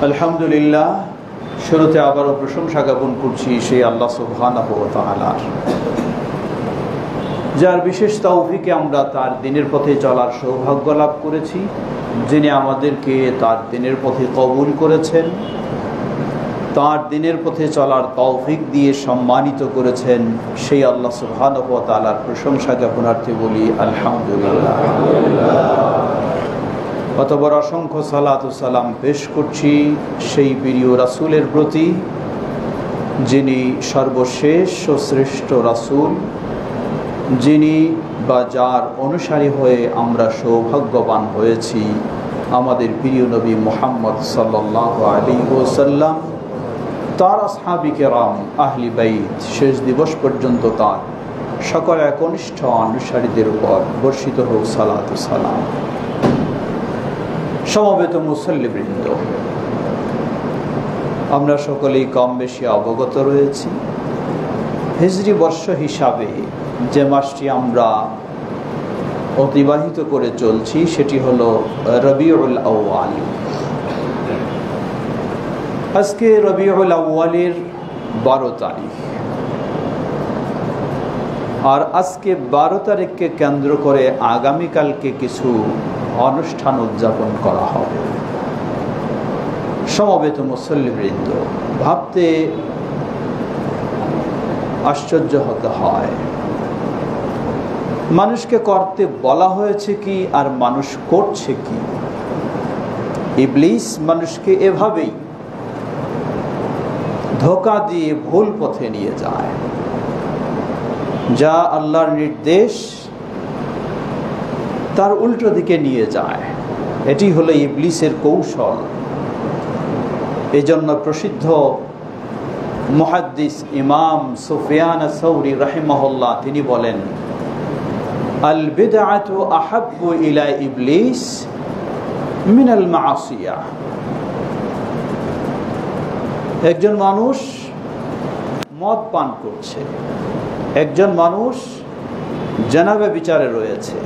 আলহামদুলিল্লাহ, শুরুতে আবারও প্রশংসা জ্ঞাপন করছি সেই আল্লাহ সুবহানাহু ওয়া তাআলার, যার বিশেষ তৌফিকে আমরা তার দিনের পথে চলার সৌভাগ্য লাভ করেছি, যিনি আমাদেরকে তার দিনের পথে কবুল করেছেন, তার দিনের পথে চলার তৌফিক দিয়ে সম্মানিত করেছেন। সেই আল্লাহ সুবহানাহু ওয়া তাআলার প্রশংসা জ্ঞাপনার্থে বলি আলহামদুলিল্লাহ। অতঃপর অসংখ্য সালাত ও সালাম পেশ করছি সেই প্রিয় রাসূলের প্রতি, যিনি সর্বশেষ ও শ্রেষ্ঠ রাসূল, যিনি বা যার অনুসারী হয়ে আমরা সৌভাগ্যবান হয়েছি, আমাদের প্রিয় নবী মুহাম্মদ সাল্লাল্লাহু আলাইহি ওয়াসাল্লাম, তার আসহাবী কেরাম, আহলি বাইত, শেষ দিবস পর্যন্ত তার সকল একনিষ্ঠ অনুসারীদের উপর বর্ষিত হোক সালাত ও সালাম। সমবেত মুসল্লিবৃন্দ, আমরা সকলেই কম বেশি অবগত রয়েছি, হিজরি বর্ষ হিসাবে যে মাসটি আমরা অতিবাহিত করে চলছি সেটি হলো রবিউল আউয়াল। আজকে রবিউল আউয়ালের 12 তারিখ, আর আজকে 12 তারিখকে কেন্দ্র করে আগামীকালকে কিছু অনুষ্ঠান উদযাপন করা হবে। সমবেত মুসল্লিবৃন্দ, ভাবতে আশ্চর্য হতে হয়, মানুষকে করতে বলা হয়েছে কি আর মানুষ করছে কি। ইবলিস মানুষকে এভাবেই ধোঁকা দিয়ে ভুল পথে নিয়ে যায়, যা আল্লাহর নির্দেশ তার উল্টো দিকে নিয়ে যায়। এটি হলো ইবলিসের কৌশল। এজন্য প্রসিদ্ধ মুহাদ্দিস ইমাম সুফিয়ান আস-সাউরি রাহিমাহুল্লাহ তিনি বলেন, আল বিদআতু আহাব্বু ইলা ইবলিস মিনাল মাআসিয়া। একজন মানুষ মদ পান করছে, একজন মানুষ জানাবে বিচারে রয়েছে,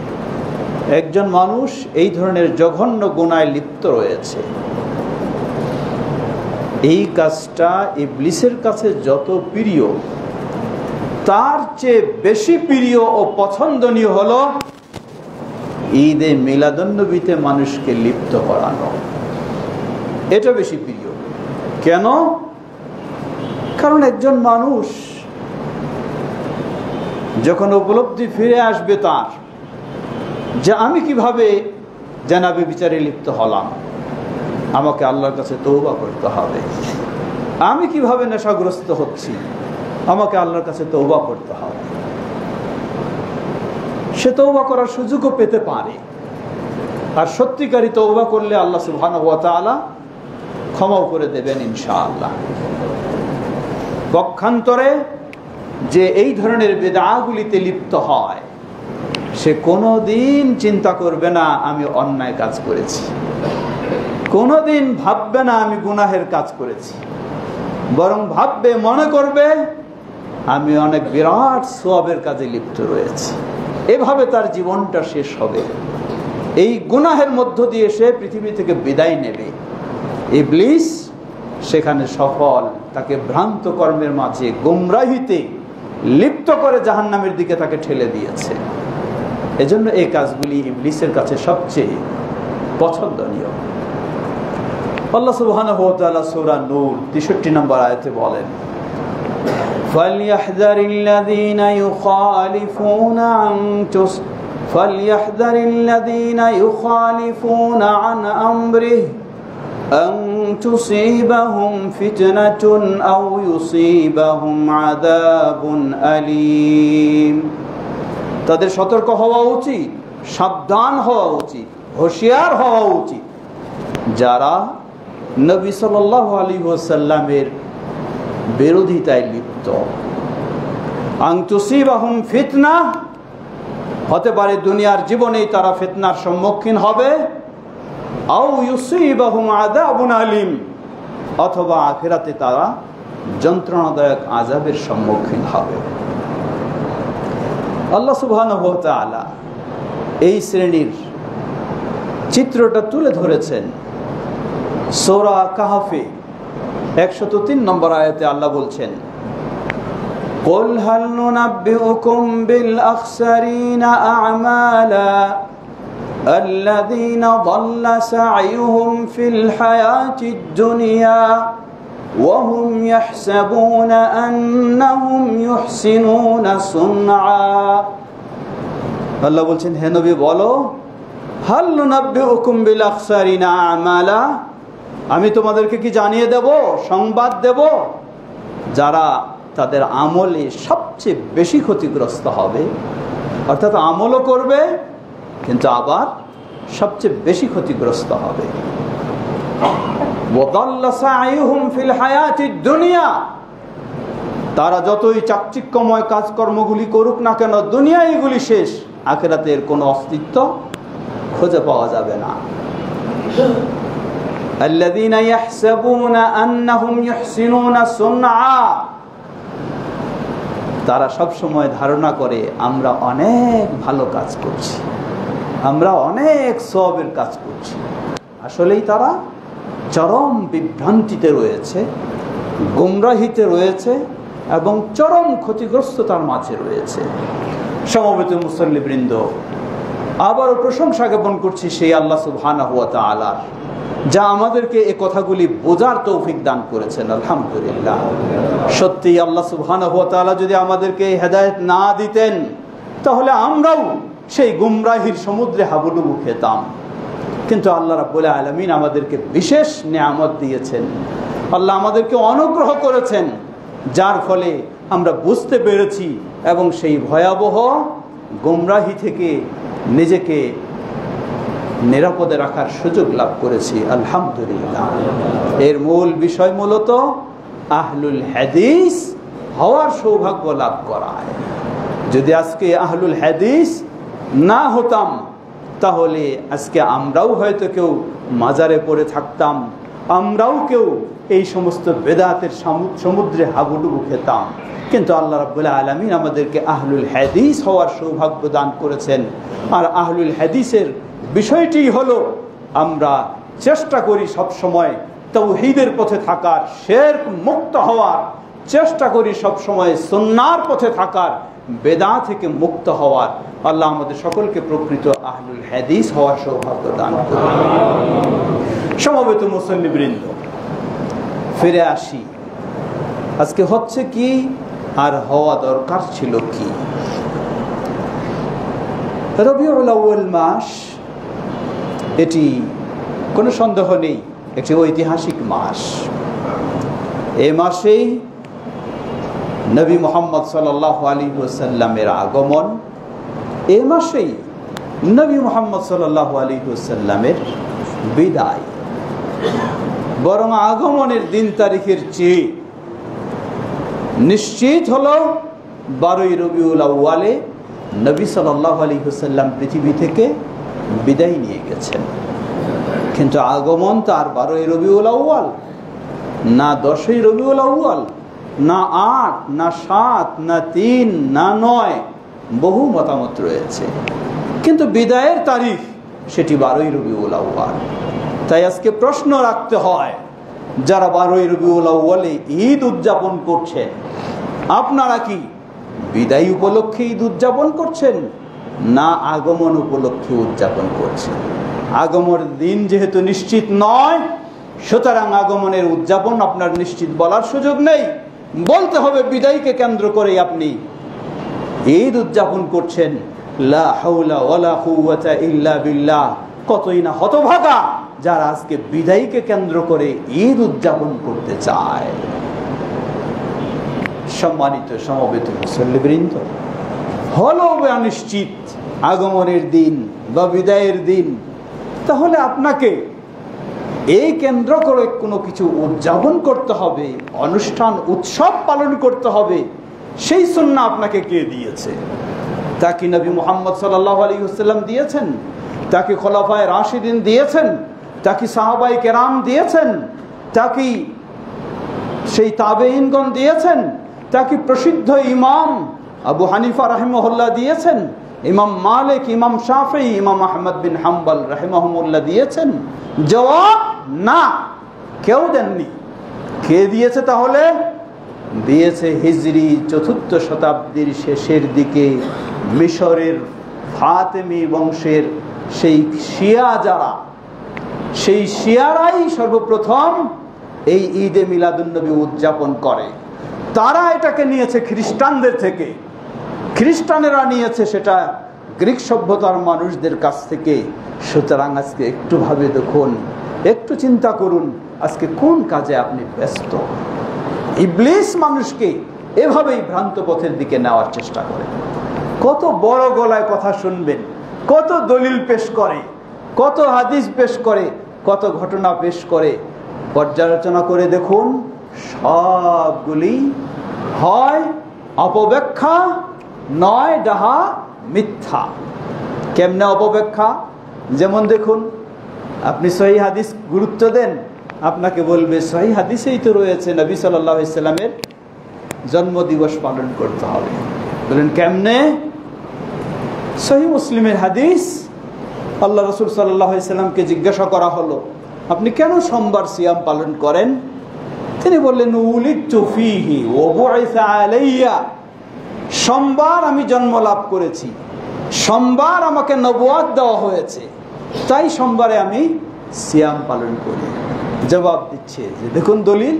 একজন মানুষ এই ধরনের জঘন্য গুনায় লিপ্ত রয়েছে। এই কাজটা ইবলিসের কাছে যত প্রিয়, তার চেয়ে বেশি প্রিয় ও পছন্দনীয় হলো ঈদে মিলাদুন্নবীতে মানুষকে লিপ্ত করানো। এটা বেশি প্রিয়। কেন? কারণ একজন মানুষ যখন উপলব্ধি ফিরে আসবে তার, যে আমি কিভাবে জানাবে বিচারে লিপ্ত হলাম, আমাকে আল্লাহর কাছে তওবা করতে হবে। আমি কিভাবে নেশাগ্রস্ত হচ্ছি, আমাকে আল্লাহর কাছে তওবা করতে হবে। সে তওবা করার সুযোগও পেতে পারে, আর সত্যিকারী তওবা করলে আল্লাহ সুবহানাহু ওয়া তাআলা ক্ষমাও করে দেবেন ইনশাআল্লাহ। পক্ষান্তরে যে এই ধরনের বিদআগুলিতে লিপ্ত হয়, সে কোনোদিন চিন্তা করবে না আমি অন্যায় কাজ করেছি, কোনোদিন ভাববে না আমি গুনাহের কাজ করেছি, বরং ভাববে, মনে করবে আমি অনেক বিরাট সওয়াবের কাজে লিপ্ত রয়েছি। এভাবে তার জীবনটা শেষ হবে। এই গুনাহের মধ্য দিয়ে সে পৃথিবী থেকে বিদায় নেবে। ইবলিস সেখানে সফল, তাকে ভ্রান্ত কর্মের মাঝে গোমরাহিতে লিপ্ত করে জাহান্নামের দিকে তাকে ঠেলে দিয়েছে। এজন্য এই কাজগুলি ইবলিসের কাছে সবচেয়ে পছন্দনীয়। আল্লাহ সুবহানাহু ওয়া তাআলা সূরা নূর 63 নম্বর আয়াতে বলেন, ফালইয়াহযারিল্লাযীনা ইউখালিফুনা আন আমরিহি আন তুসীবাহুম ফিতনাতুন আও ইউসীবাহুম আযাবুন আলীম। তাদের সতর্ক হওয়া উচিত, সাবধান হওয়া উচিত, হুঁশিয়ার হওয়া উচিত, যারা নবী সাল্লাল্লাহু আলাইহি ওয়াসাল্লামের বিরোধিতায় লিপ্ত। আন তুসীবাহুম ফিতনা, হতে পারে দুনিয়ার জীবনেই তারা ফিতনার সম্মুখীন হবে, আও ইউসীবাহুম আযাবুন আলীম, অথবা আখিরাতে তারা যন্ত্রণাদায়ক আযাবের সম্মুখীন হবে। আল্লাহ সুবহানাহু ওয়া তাআলা এই শ্রেণীর চিত্রটা তুলে ধরেছেন সূরা কাহফে 103 নম্বর আয়াতে আল্লাহ বলছেন, قل هل ننبئكم بالأخسرين أعمالا الذين ضل سعيهم في الحياة الدنيا وهم يحسبون أنهم يحسنون صنعا। আল্লাহ বলছেন, হে নবী বলো, হাল নুনাব্বিউকুম বিল আখসারিনা আমালা, আমি তোমাদেরকে কি জানিয়ে দেব, সংবাদ দেব, যারা তাদের আমলে সবচেয়ে বেশি ক্ষতিগ্রস্ত হবে। অর্থাৎ আমলও করবে কিন্তু আবার সবচেয়ে বেশি ক্ষতিগ্রস্ত হবে। ওয়াদাল্লা সাইহুম ফিল হায়াতিদ দুনিয়া, তারা যতই চাকচিক্যময় কাজকর্মগুলি করুক না কেন, দুনিয়ায় এগুলি শেষ, আখিরাতের কোনো অস্তিত্ব খুঁজে পাওয়া যাবে না। আল্লাযীনা ইয়াহসাবুনা আন্নাহুম ইউহসিনুনা সুনআ, তারা সব সময় ধারণা করে আমরা অনেক ভালো কাজ করছি, আমরা অনেক সওয়াবের কাজ করছি। আসলেই তারা চরম বিভ্রান্তিতে রয়েছে, গুমরাহিতে রয়েছে এবং চরম ক্ষতিগ্রস্ততার মাঝে রয়েছে। সমবেত মুসল্লিবৃন্দ, আবারও প্রশংসা জ্ঞাপন করছি সেই আল্লাহ সুবহানাহু ওয়া তাআলার, যা আমাদেরকে এই কথাগুলি বোঝার তৌফিক দান করেছেন। আলহামদুলিল্লাহ। সত্যি আল্লাহ সুবহানাহু ওয়া তাআলা যদি আমাদেরকে হেদায়েত না দিতেন, তাহলে আমরাও সেই গুমরাহির সমুদ্রে হাবুডুবু খেতাম। কিন্তু আল্লাহ রাব্বুল আলামিন আমাদেরকে বিশেষ নিয়ামত দিয়েছেন, আল্লাহ আমাদেরকে অনুগ্রহ করেছেন, যার ফলে আমরা বুঝতে পেরেছি এবং সেই ভয়াবহ গুমরাহি থেকে নিজেকে নিরাপদে রাখার সুযোগ লাভ করেছি। আলহামদুলিল্লাহ। এর মূল বিষয় মূলত আহলুল হাদিস হওয়ার সৌভাগ্য লাভ করায়। যদি আজকে আহলুল হাদিস না হতাম, তাহলে আজকে আমরাও হয়তো কেউ মাজারে পড়ে থাকতাম, আমরাও কেউ এই সমস্ত বেদাতের সমুদ্রে হাবুডুবু খেতাম। কিন্তু আল্লাহ রাব্বুল আলামিন আমাদেরকে আহলুল হাদিস হওয়ার সৌভাগ্য দান করেছেন। আর আহলুল হাদিসের বিষয়টি হলো, আমরা চেষ্টা করি সব সময় তাওহীদের পথে থাকার, শিরক মুক্ত হওয়ার, চেষ্টা করি সব সময় সুন্নাহর পথে থাকার, বেদাত থেকে মুক্ত হওয়ার। আল্লাহ আমাদের সকলকে প্রকৃত আহলুল হাদিস হওয়ার সৌভাগ্য দান করুন। সমবেত মুসল্লিবৃন্দ, ফিরে আসি, আজকে হচ্ছে কি আর হওয়া দরকার ছিল কি। রবিউল আউয়াল মাস, এটি কোনো সন্দেহ নেই একটি ঐতিহাসিক মাস। এই মাসেই নবী মুহাম্মদ সাল্লাল্লাহু আলাইহি ওয়াসাল্লামের আগমন, এই মাসেই নবী মুহাম্মদ সাল্লাল্লাহু আলাইহি ওয়াসাল্লামের বিদায়। বরং আগমনের দিন তারিখের চেয়ে নিশ্চিত হলো 12ই রবিউল আউয়ালে নবী সাল্লাল্লাহু আলাইহি ওয়াসাল্লাম পৃথিবী থেকে বিদায় নিয়ে গেছেন। কিন্তু আগমন তার 12ই রবিউল আউয়াল না, 10ই রবিউল আউয়াল না, 8 না, 7 না, 3 না, 9, বহু মতামত রয়েছে। কিন্তু বিদায়ের তারিখ সেটি 12ই রবিউল আউয়াল। তাই আজকে প্রশ্ন রাখতে হয়, যারা 12ই রবিউল আউয়ালে ঈদ উদযাপন করছেন, আপনারা কি বিদায় উপলক্ষে ঈদ উদযাপন করছেন না আগমন উপলক্ষে উদযাপন করছেন? আগমনের দিন যেহেতু নিশ্চিত নয়, সুতরাং আগমনের উদযাপন আপনার নিশ্চিত বলার সুযোগ নেই। বলতে হবে বিদায়কে কেন্দ্র করে আপনি ঈদ উদযাপন করছেন। লা হাওলা ওয়ালা কুওয়াতা ইল্লা বিল্লাহ। কতই না হতভাগা যারা আজকে বিদায়কে কেন্দ্র করে ঈদ উদযাপন করতে চায়। সম্মানিত সমবেত মুসল্লিবৃন্দ, হলো অনিশ্চিত আগমনের দিন বা বিদায়ের দিন, তাহলে আপনাকে এই কেন্দ্র করে কোনো কিছু উদযাপন করতে হবে, অনুষ্ঠান উৎসব পালন করতে হবে, সেই সুন্নাহ আপনাকে কে দিয়েছে? তা কি নবী মুহাম্মদ সাল্লাল্লাহু আলাইহি ওয়াসাল্লাম দিয়েছেন? তা কি খোলাফায়ে রাশিদিন দিয়েছেন? তা কি সাহাবায়ে কেরাম দিয়েছেন? তা কি সেই তাবেঈনগণ দিয়েছেন? তা কি প্রসিদ্ধ ইমাম আবু হানিফা রাহিমাহুল্লাহ দিয়েছেন? ইমাম মালিক, ইমাম শাফিঈ, ইমাম আহমদ বিন হাম্বল রাহিমাহুমুল্লাহ দিয়েছেন? জবাব না, কেউ দেননি। কে দিয়েছে তাহলে? দিয়েছে হিজরি ৪র্থ শতাব্দীর শেষের দিকে মিশরের ফাতেমি বংশের সেই শিয়া যারা, সেই শিয়ারাই সর্বপ্রথম এই ঈদে মিলাদুন্নবী উদযাপন করে। তারা এটাকে নিয়েছে খ্রিস্টানদের থেকে, খ্রিস্টানেরা নিয়েছে সেটা গ্রিক সভ্যতার মানুষদের কাছ থেকে। সুতরাং আজকে একটু ভাবে দেখুন, একটু চিন্তা করুন, আজকে কোন কাজে আপনি ব্যস্ত? ইবলিস মানুষকে এভাবেই ভ্রান্ত পথের দিকে নেওয়ার চেষ্টা করে। কত বড় গলায় কথা শুনবেন, কত দলিল পেশ করে, কত হাদিস পেশ করে, কত ঘটনা পেশ করে। পর্যালোচনা করে দেখুন, সবগুলি হয় অপব্যাখ্যা, নয় ডাহা মিথ্যা। কেমনে অপব্যাখ্যা? যেমন দেখুন, আপনি সহিহ হাদিস গুরুত্ব দেন, আপনাকে বলবে সহিহ হাদিসেই তো রয়েছে নবী সাল্লাল্লাহু আলাইহি সাল্লামের জন্মদিবস পালন করতে হবে। বলেন কেমনে? সহিহ মুসলিমের হাদিস, আল্লাহ রাসূল সাল্লাল্লাহু আলাইহি সাল্লামকে জিজ্ঞাসা করা হলো, আপনি কেন সোমবার সিয়াম পালন করেন? তিনি বললেন, উলিদতু ফীহি ওয়া বুইসা আলাইয়া, সোমবার আমি জন্ম লাভ করেছি, সোমবার আমাকে নবুয়ত দেওয়া হয়েছে, তাই সোমবারে আমি সিয়াম পালন করি। জবাব দিচ্ছে যে দেখুন দলিল,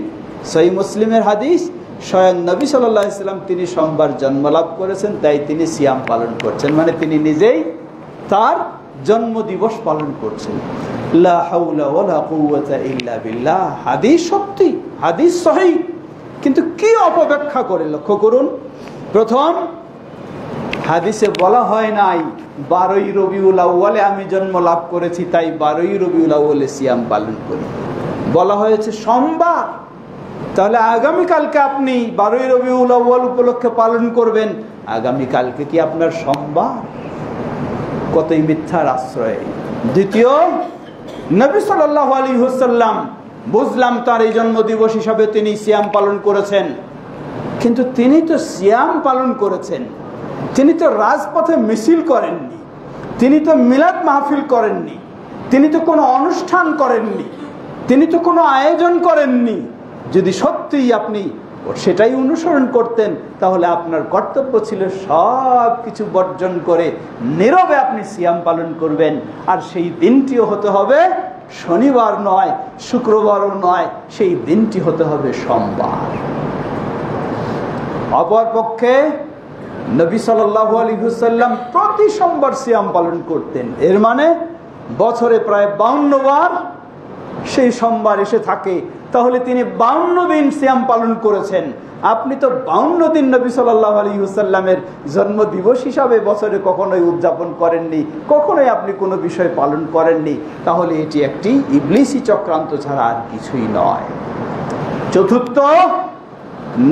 সহিহ মুসলিমের হাদিস, স্বয়ং নবী সাল্লাল্লাহু আলাইহি সাল্লাম তিনি সোমবার জন্ম লাভ করেছেন, তাই তিনি সিয়াম পালন করছেন, মানে তিনি নিজেই তার জন্মদিবস পালন করছেন। লা হাওলা ওয়ালা কুওয়াতা ইল্লা বিল্লাহ। হাদিস সত্যি, হাদিস সহিহ, কিন্তু কি অপব্যাখ্যা করে লক্ষ্য করুন। প্রথম, হাদিসে বলা হয় নাই 12ই রবিউল আউয়ালে আমি জন্ম লাভ করেছি, তাই 12ই রবিউল আউয়ালে সিয়াম পালন করি। বলা হয়েছে সোমবার, তাহলে আগামীকালকে আপনি 12ই রবিউল আউয়াল উপলক্ষে পালন করবেন, আগামীকালকে কি আপনার সোমবার? কতই মিথ্যার আশ্রয়। দ্বিতীয়, নবী সাল্লাল্লাহু আলাইহি ওয়াসাল্লাম বুঝলাম তার এই জন্মদিবস হিসাবে তিনি সিয়াম পালন করেছেন, কিন্তু তিনি তো সিয়াম পালন করেছেন, তিনি তো রাজপথে মিছিল করেননি, তিনি তো মিলাদ মাহফিল করেননি, তিনি তো কোনো অনুষ্ঠান করেননি, তিনি তো কোনো আয়োজন করেননি। যদি সত্যিই আপনি সেটাই অনুসরণ করতেন, তাহলে আপনার কর্তব্য ছিল সব কিছু বর্জন করে নীরবে আপনি সিয়াম পালন করবেন। আর সেই দিনটিও হতে হবে শনিবার নয়, শুক্রবারও নয়, সেই দিনটি হতে হবে সোমবার। অপরপক্ষে নবী সাল্লাল্লাহু আলাইহি ওয়াসাল্লাম প্রতি সোমবার সিয়াম পালন করতেন, এর মানে বছরে প্রায় 52 বার সেই সোমবার এসে থাকে, তাহলে তিনি 52 দিন সিয়াম পালন করেছেন। আপনি তো 52 দিন নবী সাল্লাল্লাহু আলাইহি ওয়াসাল্লামের জন্মদিবস হিসাবে বছরে কখনোই উদযাপন করেননি, কখনোই আপনি কোনো বিষয় পালন করেননি, তাহলে এটি একটি ইবলিসি চক্রান্ত ছাড়া আর কিছুই নয়। চতুর্থ,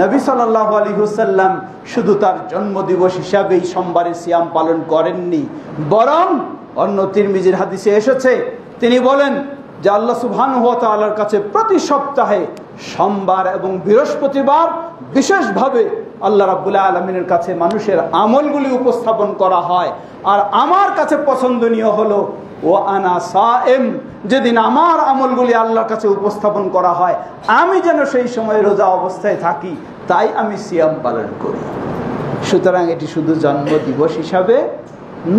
নবী সাল্লাল্লাহু আলাইহি ওয়াসাল্লাম শুধু তার জন্মদিবস হিসাবেই সোমবারে সিয়াম পালন করেননি, বরং অন্য তিরমিজির হাদিসে এসেছে তিনি বলেন যে আল্লাহ সুবহানাহু ওয়া তাআলার কাছে প্রতি সপ্তাহে সোমবার এবং বৃহস্পতিবার বিশেষভাবে আল্লাহ রাব্বুল আলামিনের কাছে মানুষের আমলগুলি উপস্থাপন করা হয়। আর আমার কাছে পছন্দনীয় হলো ও আনা সায়েম, যেদিন আমার আমলগুলি আল্লাহর কাছে উপস্থাপন করা হয়, আমি যেন সেই সময় রোজা অবস্থায় থাকি, তাই আমি সিয়াম পালন করি। সুতরাং এটি শুধু জন্মদিবস হিসাবে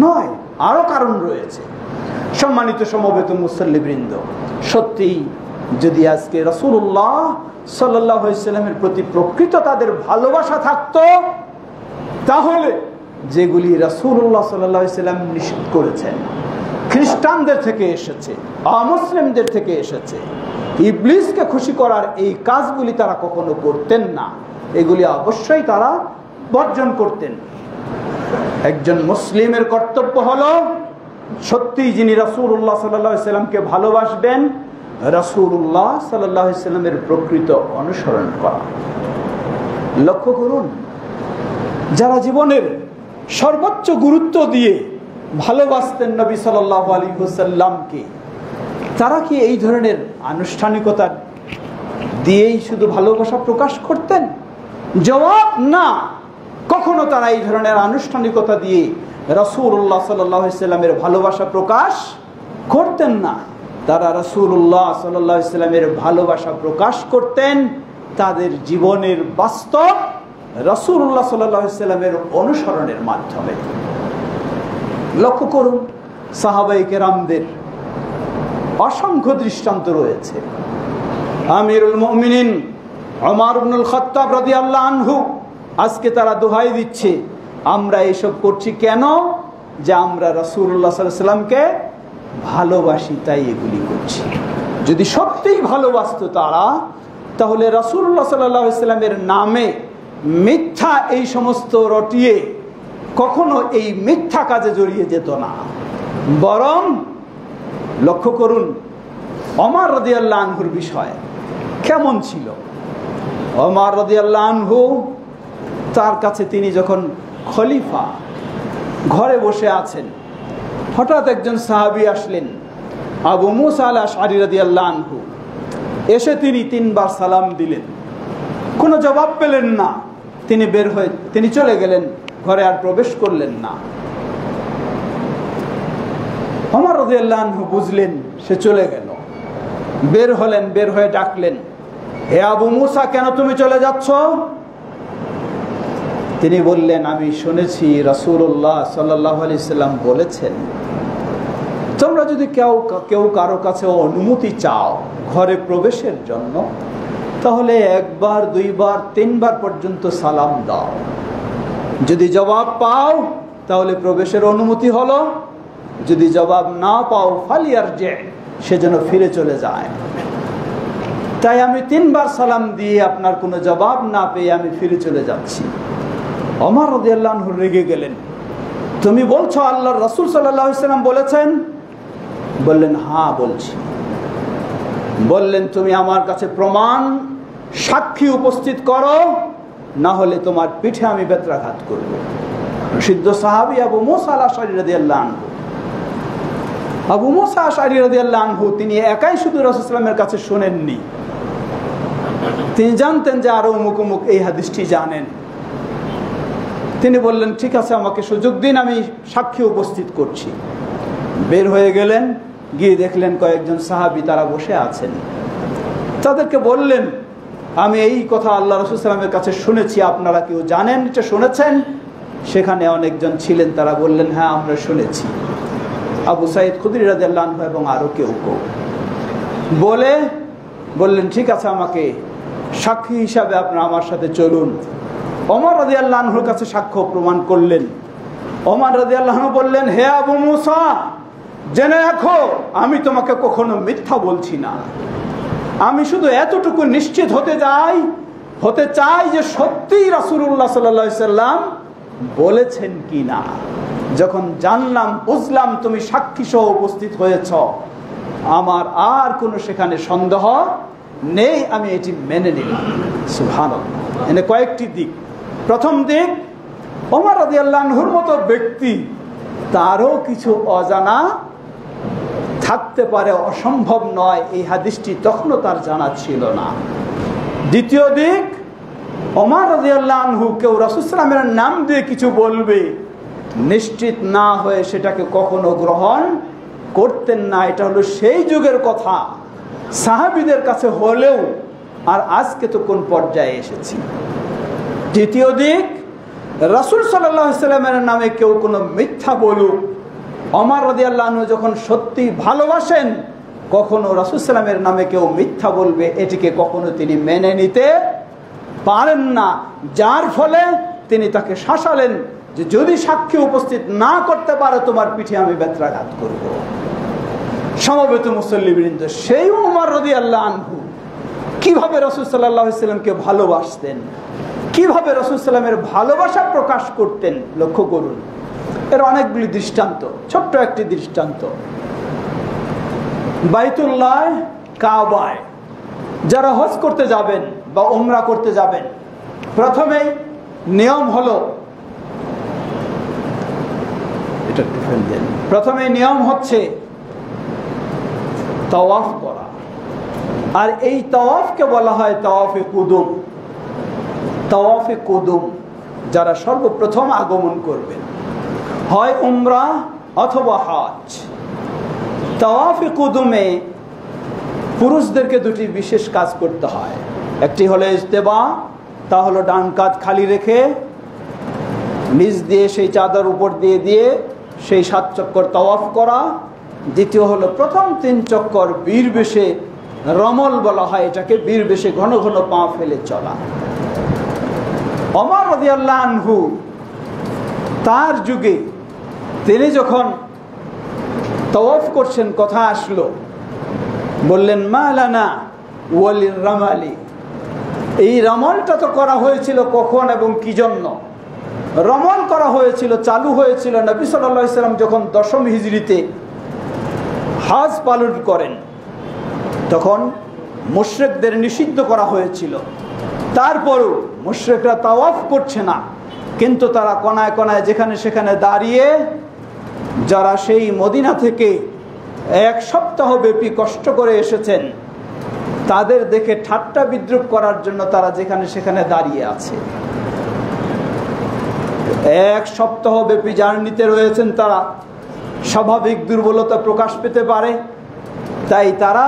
নয়, আরো কারণ রয়েছে। সম্মানিত সমবেত মুসল্লিবৃন্দ, সত্যি যদি আজকে রাসূলুল্লাহ সাল্লাল্লাহু আলাইহি ওয়াসাল্লামের প্রতি প্রকৃত তাদের ভালোবাসা থাকতো, তাহলে যেগুলি রাসূলুল্লাহ সাল্লাল্লাহু আলাইহি ওয়াসাল্লাম নিষেধ করেছেন, খ্রিস্টানদের থেকে এসেছে, অমুসলিমদের থেকে এসেছে, ইবলিসকে খুশি করার এই কাজগুলি তারা কখনো করতেন না, এগুলি অবশ্যই তারা বর্জন করতেন। একজন মুসলিমের কর্তব্য হলো সত্যি যিনি রাসূলুল্লাহ সাল্লাল্লাহু আলাইহি ওয়াসাল্লামকে ভালোবাসবেন, রাসূলুল্লাহ সাল্লাল্লাহু আলাইহি ওয়াসাল্লামের প্রকৃত অনুসরণ করা। লক্ষ্য করুন, যারা জীবনের সর্বোচ্চ গুরুত্ব দিয়ে ভালোবাসতেন নবী সাল্লাল্লাহু আলাইহি ওয়াসাল্লামকে, তারা কি এই ধরনের আনুষ্ঠানিকতা দিয়েই শুধু ভালোবাসা প্রকাশ করতেন? জবাব না, কখনো তারা এই ধরনের আনুষ্ঠানিকতা দিয়ে রাসূলুল্লাহ সাল্লাল্লাহু আলাইহি ওয়াসাল্লামের ভালোবাসা প্রকাশ করতেন না। তারা রাসূলুল্লাহ সাল্লাল্লাহু আলাইহি ওয়াসাল্লামের ভালোবাসা প্রকাশ করতেন তাদের জীবনের বাস্তব রাসূলুল্লাহ সাল্লাল্লাহু আলাইহি ওয়াসাল্লামের অনুসরণের মাধ্যমে। লক্ষ্য করুন সাহাবায়ে কেরামদের অসংখ্য দৃষ্টান্ত রয়েছে। আমিরুল মুমিনিন ওমর ইবনুল খাত্তাব রাদিয়াল্লাহু আনহু আজকে তারা দোহাই দিচ্ছে, আমরা এসব করছি কেন? যে আমরা রাসূলুল্লাহ সাল্লাল্লাহু আলাইহি ওয়াসাল্লামকে ভালোবাসি তাই এগুলি করছি। যদি সত্যিই ভালোবাসতো তারা, তাহলে রাসূলুল্লাহ সাল্লাল্লাহু আলাইহি ওয়াসাল্লামের নামে মিথ্যা এই সমস্ত রটিয়ে কখনো এই মিথ্যা কাজে জড়িয়ে যেত না। বরং লক্ষ্য করুন ওমর রাদিয়াল্লাহু আনহুর বিষয় কেমন ছিল। ওমর রাদিয়াল্লাহু আনহু তার কাছে তিনি যখন খলিফা ঘরে বসে আছেন, হঠাৎ একজন সাহাবী আসলেন, আবু মুসা আল আশআরী রাদিয়াল্লাহু আনহু। এসে তিনি 3 বার সালাম দিলেন, কোনো জবাব পেলেন না। তিনি বের হয়ে তিনি চলে গেলেন, ঘরে আর প্রবেশ করলেন না। ওমর রাদিয়াল্লাহু আনহু বুঝলেন সে চলে গেল, বের হলেন, বের হয়ে ডাকলেন, হে আবু মুসা, কেন তুমি চলে যাচ্ছ? তিনি বললেন, আমি শুনেছি রাসূলুল্লাহ সাল্লাল্লাহু আলাইহি সাল্লাম বলেছেন, তোমরা যদি কেউ কারো কাছে অনুমতি চাও ঘরে প্রবেশের জন্য, তাহলে 1 বার 2 বার 3 বার পর্যন্ত সালাম দাও। যদি জবাব পাও তাহলে প্রবেশের অনুমতি হলো, যদি জবাব না পাও ফালিয়ারজি, সে যেন ফিরে চলে যায়। তাই আমি 3 বার সালাম দিয়ে আপনার কোনো জবাব না পেয়ে আমি ফিরে চলে যাচ্ছি। ওমর রাদিয়াল্লাহু আনহু রেগে গেলেন, তুমি বলছো আল্লাহর রাসূল সাল্লাল্লাহু আলাইহি ওয়াসাল্লাম বলেছেন? বললেন, হ্যাঁ বলছি। বললেন, তুমি আমার কাছে প্রমাণ সাক্ষী উপস্থিত করো, না হলে তোমার পিঠে আমি বেত্রাঘাত করব। প্রসিদ্ধ সাহাবী আবু মুসা আল আশআরী রাদিয়াল্লাহু আনহু, আবু মুসা আশআরী রাদিয়াল্লাহু আনহু তিনি একাই শুধু রাসূল সাল্লাল্লাহু আলাইহি ওয়াসাল্লামের কাছে শুনেননি, তিনি জানতেন যে আরো অমুক অমুক এই হাদিসটি জানেন। তিনি বললেন, ঠিক আছে, আমাকে সুযোগ দিন, আমি সাক্ষী উপস্থিত করছি। বের হয়ে গেলেন, গিয়ে দেখলেন কয়েকজন সাহাবী তারা বসে আছেন। তাদেরকে বললেন, আমি এই কথা আল্লাহ রাসূল সাল্লাল্লাহু আলাইহি ওয়াসাল্লামের কাছে শুনেছি, আপনারা কেউ জানেন এটা শুনেছেন? সেখানে অনেকজন ছিলেন, তারা বললেন, হ্যাঁ আমরা শুনেছি। আবু সাঈদ খুদরী রাদিয়াল্লাহু আনহু এবং আরো কেউ বললেন, ঠিক আছে, আমাকে সাক্ষী হিসাবে আপনারা আমার সাথে চলুন। ওমর রাদিয়াল্লাহু আনহুর কাছে সাক্ষ্য প্রমাণ করলেন। ওমর রাদিয়াল্লাহু আনহু বললেন, হে আবু মুসা, জেনে রাখো আমি তোমাকে কখনো মিথ্যা বলছি না। আমি শুধু এতটুকু নিশ্চিত হতে চাই যে সত্যিই রাসূলুল্লাহ সাল্লাল্লাহু আলাইহি সাল্লাম বলেছেন কিনা। যখন জানলাম, বুঝলাম তুমি সাক্ষী সহ উপস্থিত হয়েছ, আমার আর কোনো সেখানে সন্দেহ নেই, আমি এটি মেনে নিলাম। সুবহানাল্লাহ। এনে কয়েকটি দিক। প্রথম দিক, ওমর রাদিয়াল্লাহু আনহুর মতো ব্যক্তি, তারও কিছু অজানা থাকতে পারে, অসম্ভব নয়, এই হাদিসটি তখনও তার জানা ছিল না। দ্বিতীয় দিক, ওমর রাদিয়াল্লাহু আনহু কেউ রাসূল সাল্লাল্লাহু আলাইহি ওয়াসাল্লামের নাম দিয়ে কিছু বলবে, নিশ্চিত না হয়ে সেটাকে কখনো গ্রহণ করতেন না। এটা হলো সেই যুগের কথা, সাহাবীদের কাছে হলেও, আর আজকে তো কোন পর্যায়ে এসেছি। তৃতীয় দিক, রাসূল সাল্লাল্লাহু আলাইহি ওয়াসাল্লামের নামে কেউ কোনো মিথ্যা বলুক, ওমর রাদিয়াল্লাহু আনহু যখন সত্যি ভালোবাসেন, কখনো রাসূল সাল্লাল্লাহু আলাইহি ওয়াসাল্লামের নামে কেউ মিথ্যা বলবে, এটিকে কখনো তিনি মেনে নিতে পারেন না। যার ফলে তিনি তাকে শাসালেন যে যদি সাক্ষী উপস্থিত না করতে পারে, তোমার পিঠে আমি বেত্রাঘাত করব। সমবেত মুসল্লিবৃন্দ, সেই ওমর রাদিয়াল্লাহু আনহু কিভাবে রাসূল সাল্লাল্লাহু আলাইহি ওয়াসাল্লামকে ভালোবাসতেন, কিভাবে রাসূল সাল্লাল্লাহু আলাইহি ওয়াসাল্লামের ভালোবাসা প্রকাশ করতেন, লক্ষ্য করুন। এর অনেকগুলি দৃষ্টান্ত। ছোট্ট একটি দৃষ্টান্ত, বাইতুল্লাহ কাবায় যারা হজ করতে যাবেন বা উমরা করতে যাবেন, প্রথমেই নিয়ম হচ্ছে তাওয়াফ করা। আর এই তাওয়াফকে বলা হয় তাওয়াফে কুদুম। তাওয়াফে কুদুম যারা সর্বপ্রথম আগমন করবেন, হয় উমরা অথবা হজ, তাওয়াফে কুদুমে পুরুষদেরকে দুটি বিশেষ কাজ করতে হয়। একটি হলো ইজতেবা, তা হলো ডান কাঁধ খালি রেখে নিচ দিয়ে সেই চাদর উপর দিয়ে দিয়ে সেই 7 চক্কর তাওয়াফ করা। দ্বিতীয় হলো প্রথম 3 চক্কর বীর বেশে, রমল বলা হয় এটাকে, বীর বেশে ঘন ঘন পা ফেলে চলা। ওমর রাদিয়াল্লাহু আনহু তার যুগে তিনি যখন তাওয়াফ করছেন, কথা আসলো, বললেন মালানা ওয়ালির রামালি, এই রমলটা তো করা হয়েছিল কখন এবং কি জন্য? রমল করা হয়েছিল, চালু হয়েছিল নবী সাল্লাল্লাহু আলাইহি সাল্লাম যখন 10ম হিজরিতে হজ পালন করেন, তখন মুশরিকদের নিষিদ্ধ করা হয়েছিল। তারপরও মুশরিকরা তাওয়াফ করছে না, কিন্তু তারা কোনায় কোনায় যেখানে সেখানে দাঁড়িয়ে, যারা সেই মদিনা থেকে 1 সপ্তাহ ব্যাপী কষ্ট করে এসেছেন তাদের দেখে ঠাট্টা বিদ্রুপ করার জন্য তারা যেখানে সেখানে দাঁড়িয়ে আছে। 1 সপ্তাহ ব্যাপী জার্নিতে রয়েছেন তারা, স্বাভাবিক দুর্বলতা প্রকাশ পেতে পারে, তাই তারা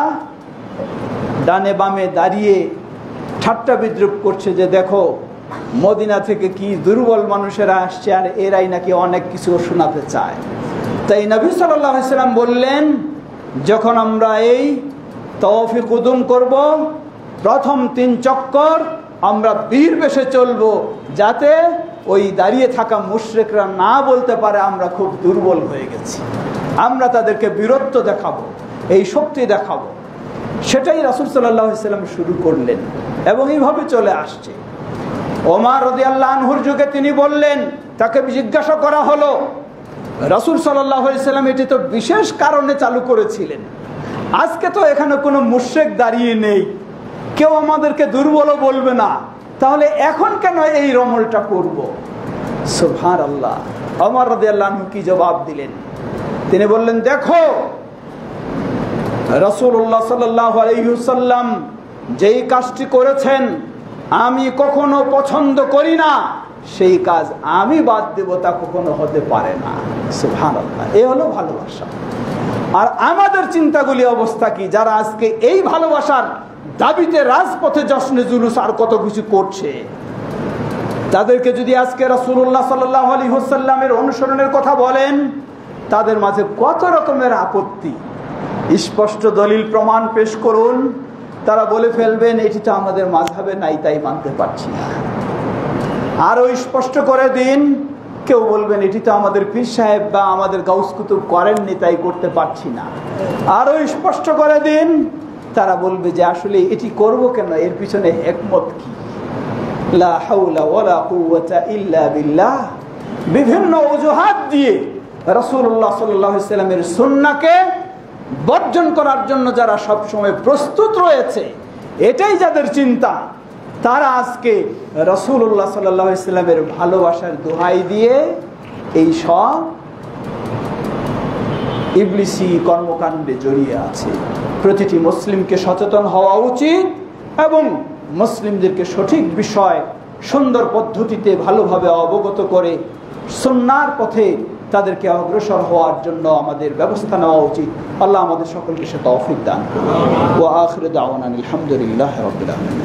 ডানে বামে দাঁড়িয়ে ঠাট্টা বিদ্রুপ করছে যে দেখো মদিনা থেকে কি দুর্বল মানুষেরা আসছে, আর এরাই নাকি অনেক কিছু শোনাতে চায়। তাই নবী সাল্লাল্লাহু আলাইহি সাল্লাম বললেন, যখন আমরা এই তাওয়াফে কুদুম করব, প্রথম 3 চক্কর আমরা বীর বেশে চলবো, যাতে ওই দাঁড়িয়ে থাকা মুশরিকরা না বলতে পারে আমরা খুব দুর্বল হয়ে গেছি। আমরা তাদেরকে বীরত্ব দেখাবো, এই শক্তি দেখাবো। সেটাই রাসূল সাল্লাল্লাহু আলাইহি সাল্লাম শুরু করলেন এবং এইভাবে চলে আসছে। ওমর রাদিয়াল্লাহু আনহুর যুগে তিনি বললেন, তাকে জিজ্ঞাসা করা হলো, রাসূল সাল্লাল্লাহু আলাইহি সাল্লাম এটি তো বিশেষ কারণে চালু করেছিলেন, আজকে তো এখানে কোনো মুশরিক দাঁড়িয়ে নেই, কেউ আমাদেরকে দুর্বল বলবে না, তাহলে এখন কেন এই রমলটা করব? সুবহানাল্লাহ। ওমর রাদিয়াল্লাহু আনহু কি জবাব দিলেন? তিনি বললেন, দেখো রাসূলুল্লাহ সাল্লাল্লাহু আলাইহি ওয়াসাল্লাম যেই কাজটি করেছেন আমি কখনো পছন্দ করি না, সেই কাজ আমি বাদ দেব তা কখনো হতে পারে না। সুবহানাল্লাহ। এই হলো ভালোবাসা। আর আমাদের চিন্তাগুলি অবস্থা কি? যারা আজকে এই ভালোবাসার দাবিতে রাজপথে জশ্নে জুলুস আর কত কিছু করছে, তাদেরকে যদি আজকে রাসূলুল্লাহ সাল্লাল্লাহু আলাইহি ওয়াসাল্লামের অনুসরণের কথা বলেন, তাদের মাঝে কত রকমের আপত্তি। স্পষ্ট দলিল প্রমাণ পেশ করুন, তারা বলে ফেলবেন এটি তো আমাদের মাযহাবে নাই, তাই মানতে পারছি না। আরো স্পষ্ট করে দিন, কেউ বলবেন এটি তো আমাদের পীর সাহেব বা আমাদের গাউস কুতুব করেননি, তাই করতে পারছি না। আরো স্পষ্ট করে দিন, তারা বলবে যে আসলে এটি করব কেন, এর পিছনে হিকমত কি? লা হাওলা ওয়ালা কুওয়াতা ইল্লা বিল্লাহ। বিভিন্ন অজুহাত দিয়ে রাসূলুল্লাহ সাল্লাল্লাহু আলাইহি ওয়াসাল্লামের সুন্নাহকে বর্জন করার জন্য যারা সব সময় প্রস্তুত রয়েছে, এটাই যাদের চিন্তা, তারা আজকে রাসূলুল্লাহ সাল্লাল্লাহু আলাইহি ওয়াসাল্লামের ভালোবাসার দোহাই দিয়ে এই সব ইবলিসি কর্মকাণ্ডে জড়িয়ে আছে। প্রতিটি মুসলিমকে সচেতন হওয়া উচিত এবং মুসলিমদেরকে সঠিক বিষয় সুন্দর পদ্ধতিতে ভালোভাবে অবগত করে সুন্নাহর পথে তাদেরকে অগ্রসর হওয়ার জন্য আমাদের ব্যবস্থা নেওয়া উচিত। আল্লাহ আমাদের সকলকে সে তৌফিক দান করুন। ওয়া আখিরু দাওয়ানা আলহামদুলিল্লাহি রাব্বিল আলামিন।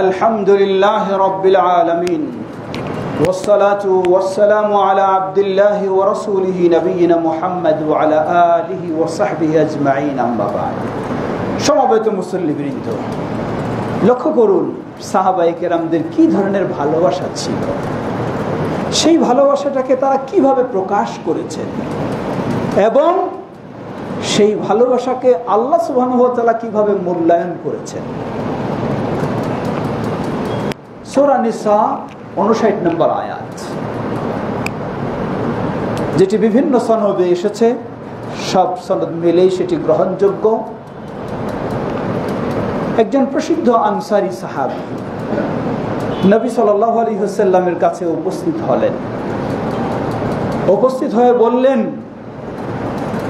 আলহামদুলিল্লাহ রাব্বিল আলামিন। والصلاة والسلام على عبد الله ورسوله نبينا محمد وعلى آله وصحبه أجمعين أما بعد। সমবেত মুসল্লিবৃন্দ, লক্ষ্য করুন সাহাবায়ে কেরামদের কি ধরনের ভালোবাসা ছিল, সেই ভালোবাসাটাকে তারা কিভাবে প্রকাশ করেছেন এবং সেই ভালোবাসাকে আল্লাহ সুবহানাহু ওয়া তাআলা কিভাবে মূল্যায়ন করেছেন। সূরা নিসা 59 নম্বর আয়াত, যেটি বিভিন্ন সনদে এসেছে, সব সনদ মিলেই সেটি গ্রহণযোগ্য। একজন প্রসিদ্ধ আনসারী সাহাবী নবী সাল্লাল্লাহু আলাইহি ওয়াসাল্লামের কাছে উপস্থিত হলেন। উপস্থিত হয়ে বললেন,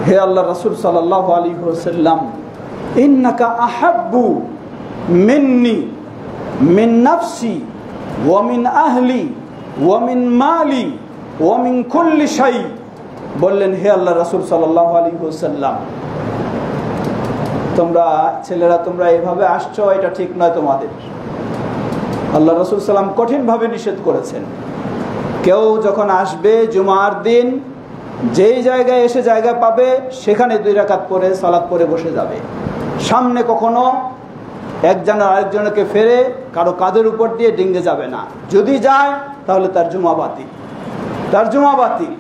হে আল্লাহর রাসূল সাল্লাল্লাহু আলাইহি ওয়াসাল্লাম, ইন্নাকা আহাব্বু মিন্নি মিন নাফসি ওয়া মিন আহলি ওয়া মিন মালি ওয়া মিন কুল্লি শাই। বললেন, হে আল্লাহ রাসূল সাল্লাল্লাহু আলাইহি ওয়াসাল্লাম, তোমরা ছেলেরা তোমরা এইভাবে আসছো, এটা ঠিক নয় তোমাদের। আল্লাহ রাসূল সাল্লাম কঠিনভাবে নিষেধ করেছেন। কেউ যখন আসবে জুমার দিন, যেই জায়গায় এসে জায়গা পাবে সেখানে 2 রাকাত পড়ে সালাত পড়ে বসে যাবে। সামনে কখনো একজন আরেকজনকে ফেরে কারো কাঁধের উপর দিয়ে ডিঙ্গে যাবে না। যদি যায় তাহলে তার জুমা বাতিল, তার জুমা বাতিল।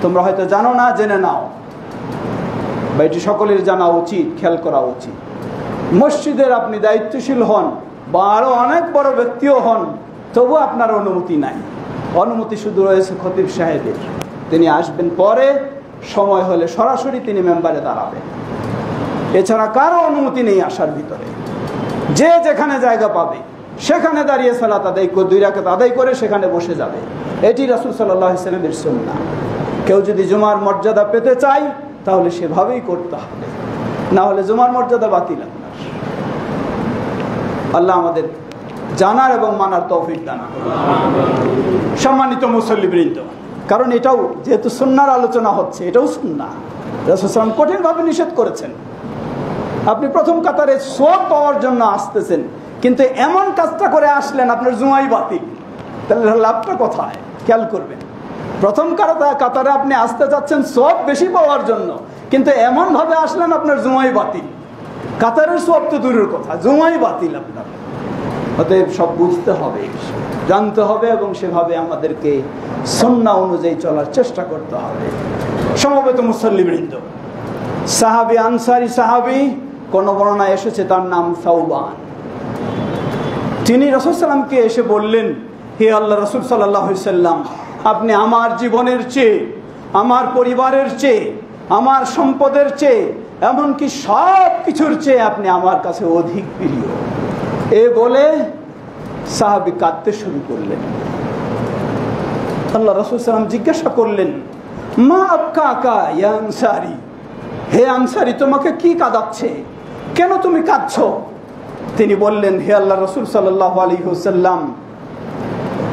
তোমরা হয়তো জানো না, জেনে নাও, বা এটি সকলের জানা উচিত, খেয়াল করা উচিত। মসজিদের আপনি দায়িত্বশীল হন বা আরো অনেক বড় ব্যক্তিও হন, তবু আপনার অনুমতি নাই। অনুমতি শুধু রয়েছে খতিব সাহেবের। তিনি আসবেন পরে, সময় হলে সরাসরি তিনি মেম্বারে দাঁড়াবেন। এছাড়া কারো অনুমতি নেই আসার ভিতরে। যে যেখানে জায়গা পাবে সেখানে দাঁড়িয়ে সালাত আদায় করে 2 রাকাত আদায় করে সেখানে বসে যাবে। এটি রাসূল সাল্লাল্লাহু আলাইহি ওয়াসাল্লামের সুন্নাহ। কেউ যদি জুমার মর্যাদা পেতে চায় তাহলে সেভাবেই করতে হবে, না হলে জুমার মর্যাদা বাতিল। আল্লাহ আমাদের জানার এবং মানার তৌফিক দান করুন। সম্মানিত মুসল্লিবৃন্দ, কারণ এটাও যেহেতু সুন্নাহর আলোচনা হচ্ছে, এটাও সুন্নাহ। রাসূল সাল্লাল্লাহু আলাইহি ওয়াসাল্লাম কঠিনভাবে নিষেধ করেছেন। আপনি প্রথম কাতারে সওয়াব পাওয়ার জন্য আসতেছেন, কিন্তু এমন কাজটা করে আসলেন আপনার জুমাই বাতিল, তাহলে লাভটা কোথায়? খেয়াল করবেন। প্রথম কাতারে আপনি আসতে যাচ্ছেন সওয়াব বেশি পাওয়ার জন্য, কিন্তু এমন ভাবে আসলেন আপনার জুমাই বাতিল। কাতারের সওয়াব তো দূরের কথা, জুমাই বাতিল আপনার। অতএব সব বুঝতে হবে, জানতে হবে এবং সেভাবে আমাদেরকে সুন্নাহ অনুযায়ী চলার চেষ্টা করতে হবে। সমবেত মুসল্লিবৃন্দ, সাহাবী, আনসারী সাহাবী, কোন বর্ণনায় এসেছে তার নাম সাওবান। তিনি রাসূল সাল্লাল্লাহু আলাইহি ওয়াসাল্লামকে এসে বললেন, হে আল্লাহ রাসূল সাল্লাল্লাহু আলাইহি ওয়াসাল্লাম, আপনি আমার জীবনের চেয়ে, আমার পরিবারের চেয়ে, আমার সম্পদের চেয়ে, এমনকি সব কিছুর চেয়ে আপনি আমার কাছে অধিক প্রিয়। এ বলে সাহাবী কাঁদতে শুরু করলেন। আল্লাহ রাসূল সাল্লাল্লাহু আলাইহি ওয়াসাল্লাম জিজ্ঞাসা করলেন, মা আবকাকা ইয়া আনসারী, হে আনসারী, তোমাকে কি কাঁদাচ্ছে? কেন তুমি কাঁদছো? তিনি বললেন, হে আল্লাহ রাসূল সাল্লাল্লাহু আলাইহি ওয়াসাল্লাম,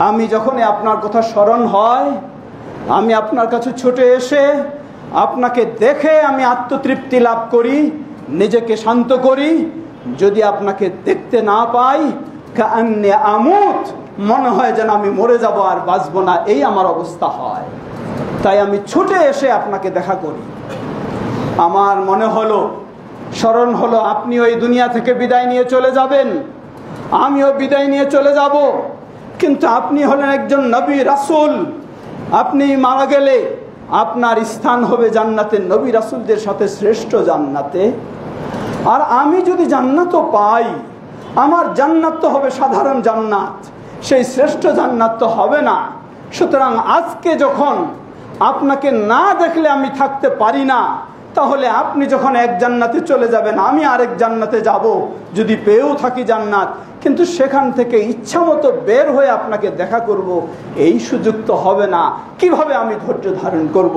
আমি যখনই আপনার কথা স্মরণ হয়, আমি আপনার কাছে ছুটে এসে আপনাকে দেখে আমি আত্মতৃপ্তি লাভ করি, নিজেকে শান্ত করি। যদি আপনাকে দেখতে না পাই, কাআন্নী আমুত, মনে হয় যেন আমি মরে যাব আর বাঁচবো না, এই আমার অবস্থা হয়। তাই আমি ছুটে এসে আপনাকে দেখা করি। আমার মনে হলো, স্মরণ হলো, আপনি ওই দুনিয়া থেকে বিদায় নিয়ে চলে যাবেন, আমিও বিদায় নিয়ে চলে যাব, কিন্তু আপনি হলেন একজন নবী রাসূল। আপনি মারা গেলে আপনার স্থান হবে জান্নাতে, নবী রাসূলদের সাথে শ্রেষ্ঠ জান্নাতে। আর আমি যদি জান্নাতও পাই, আমার জান্নাত তো হবে সাধারণ জান্নাত, সেই শ্রেষ্ঠ জান্নাত তো হবে না। সুতরাং আজকে যখন আপনাকে না দেখলে আমি থাকতে পারি না, তাহলে আপনি যখন এক জান্নাতে চলে যাবেন, আমি আরেক জান্নাতে যাব, যদি পেয়েও থাকি জান্নাত, কিন্তু সেখান থেকে ইচ্ছা মতো বের হয়ে আপনাকে দেখা করব, এই সুযোগ তো হবে না। কিভাবে আমি ধৈর্য ধারণ করব?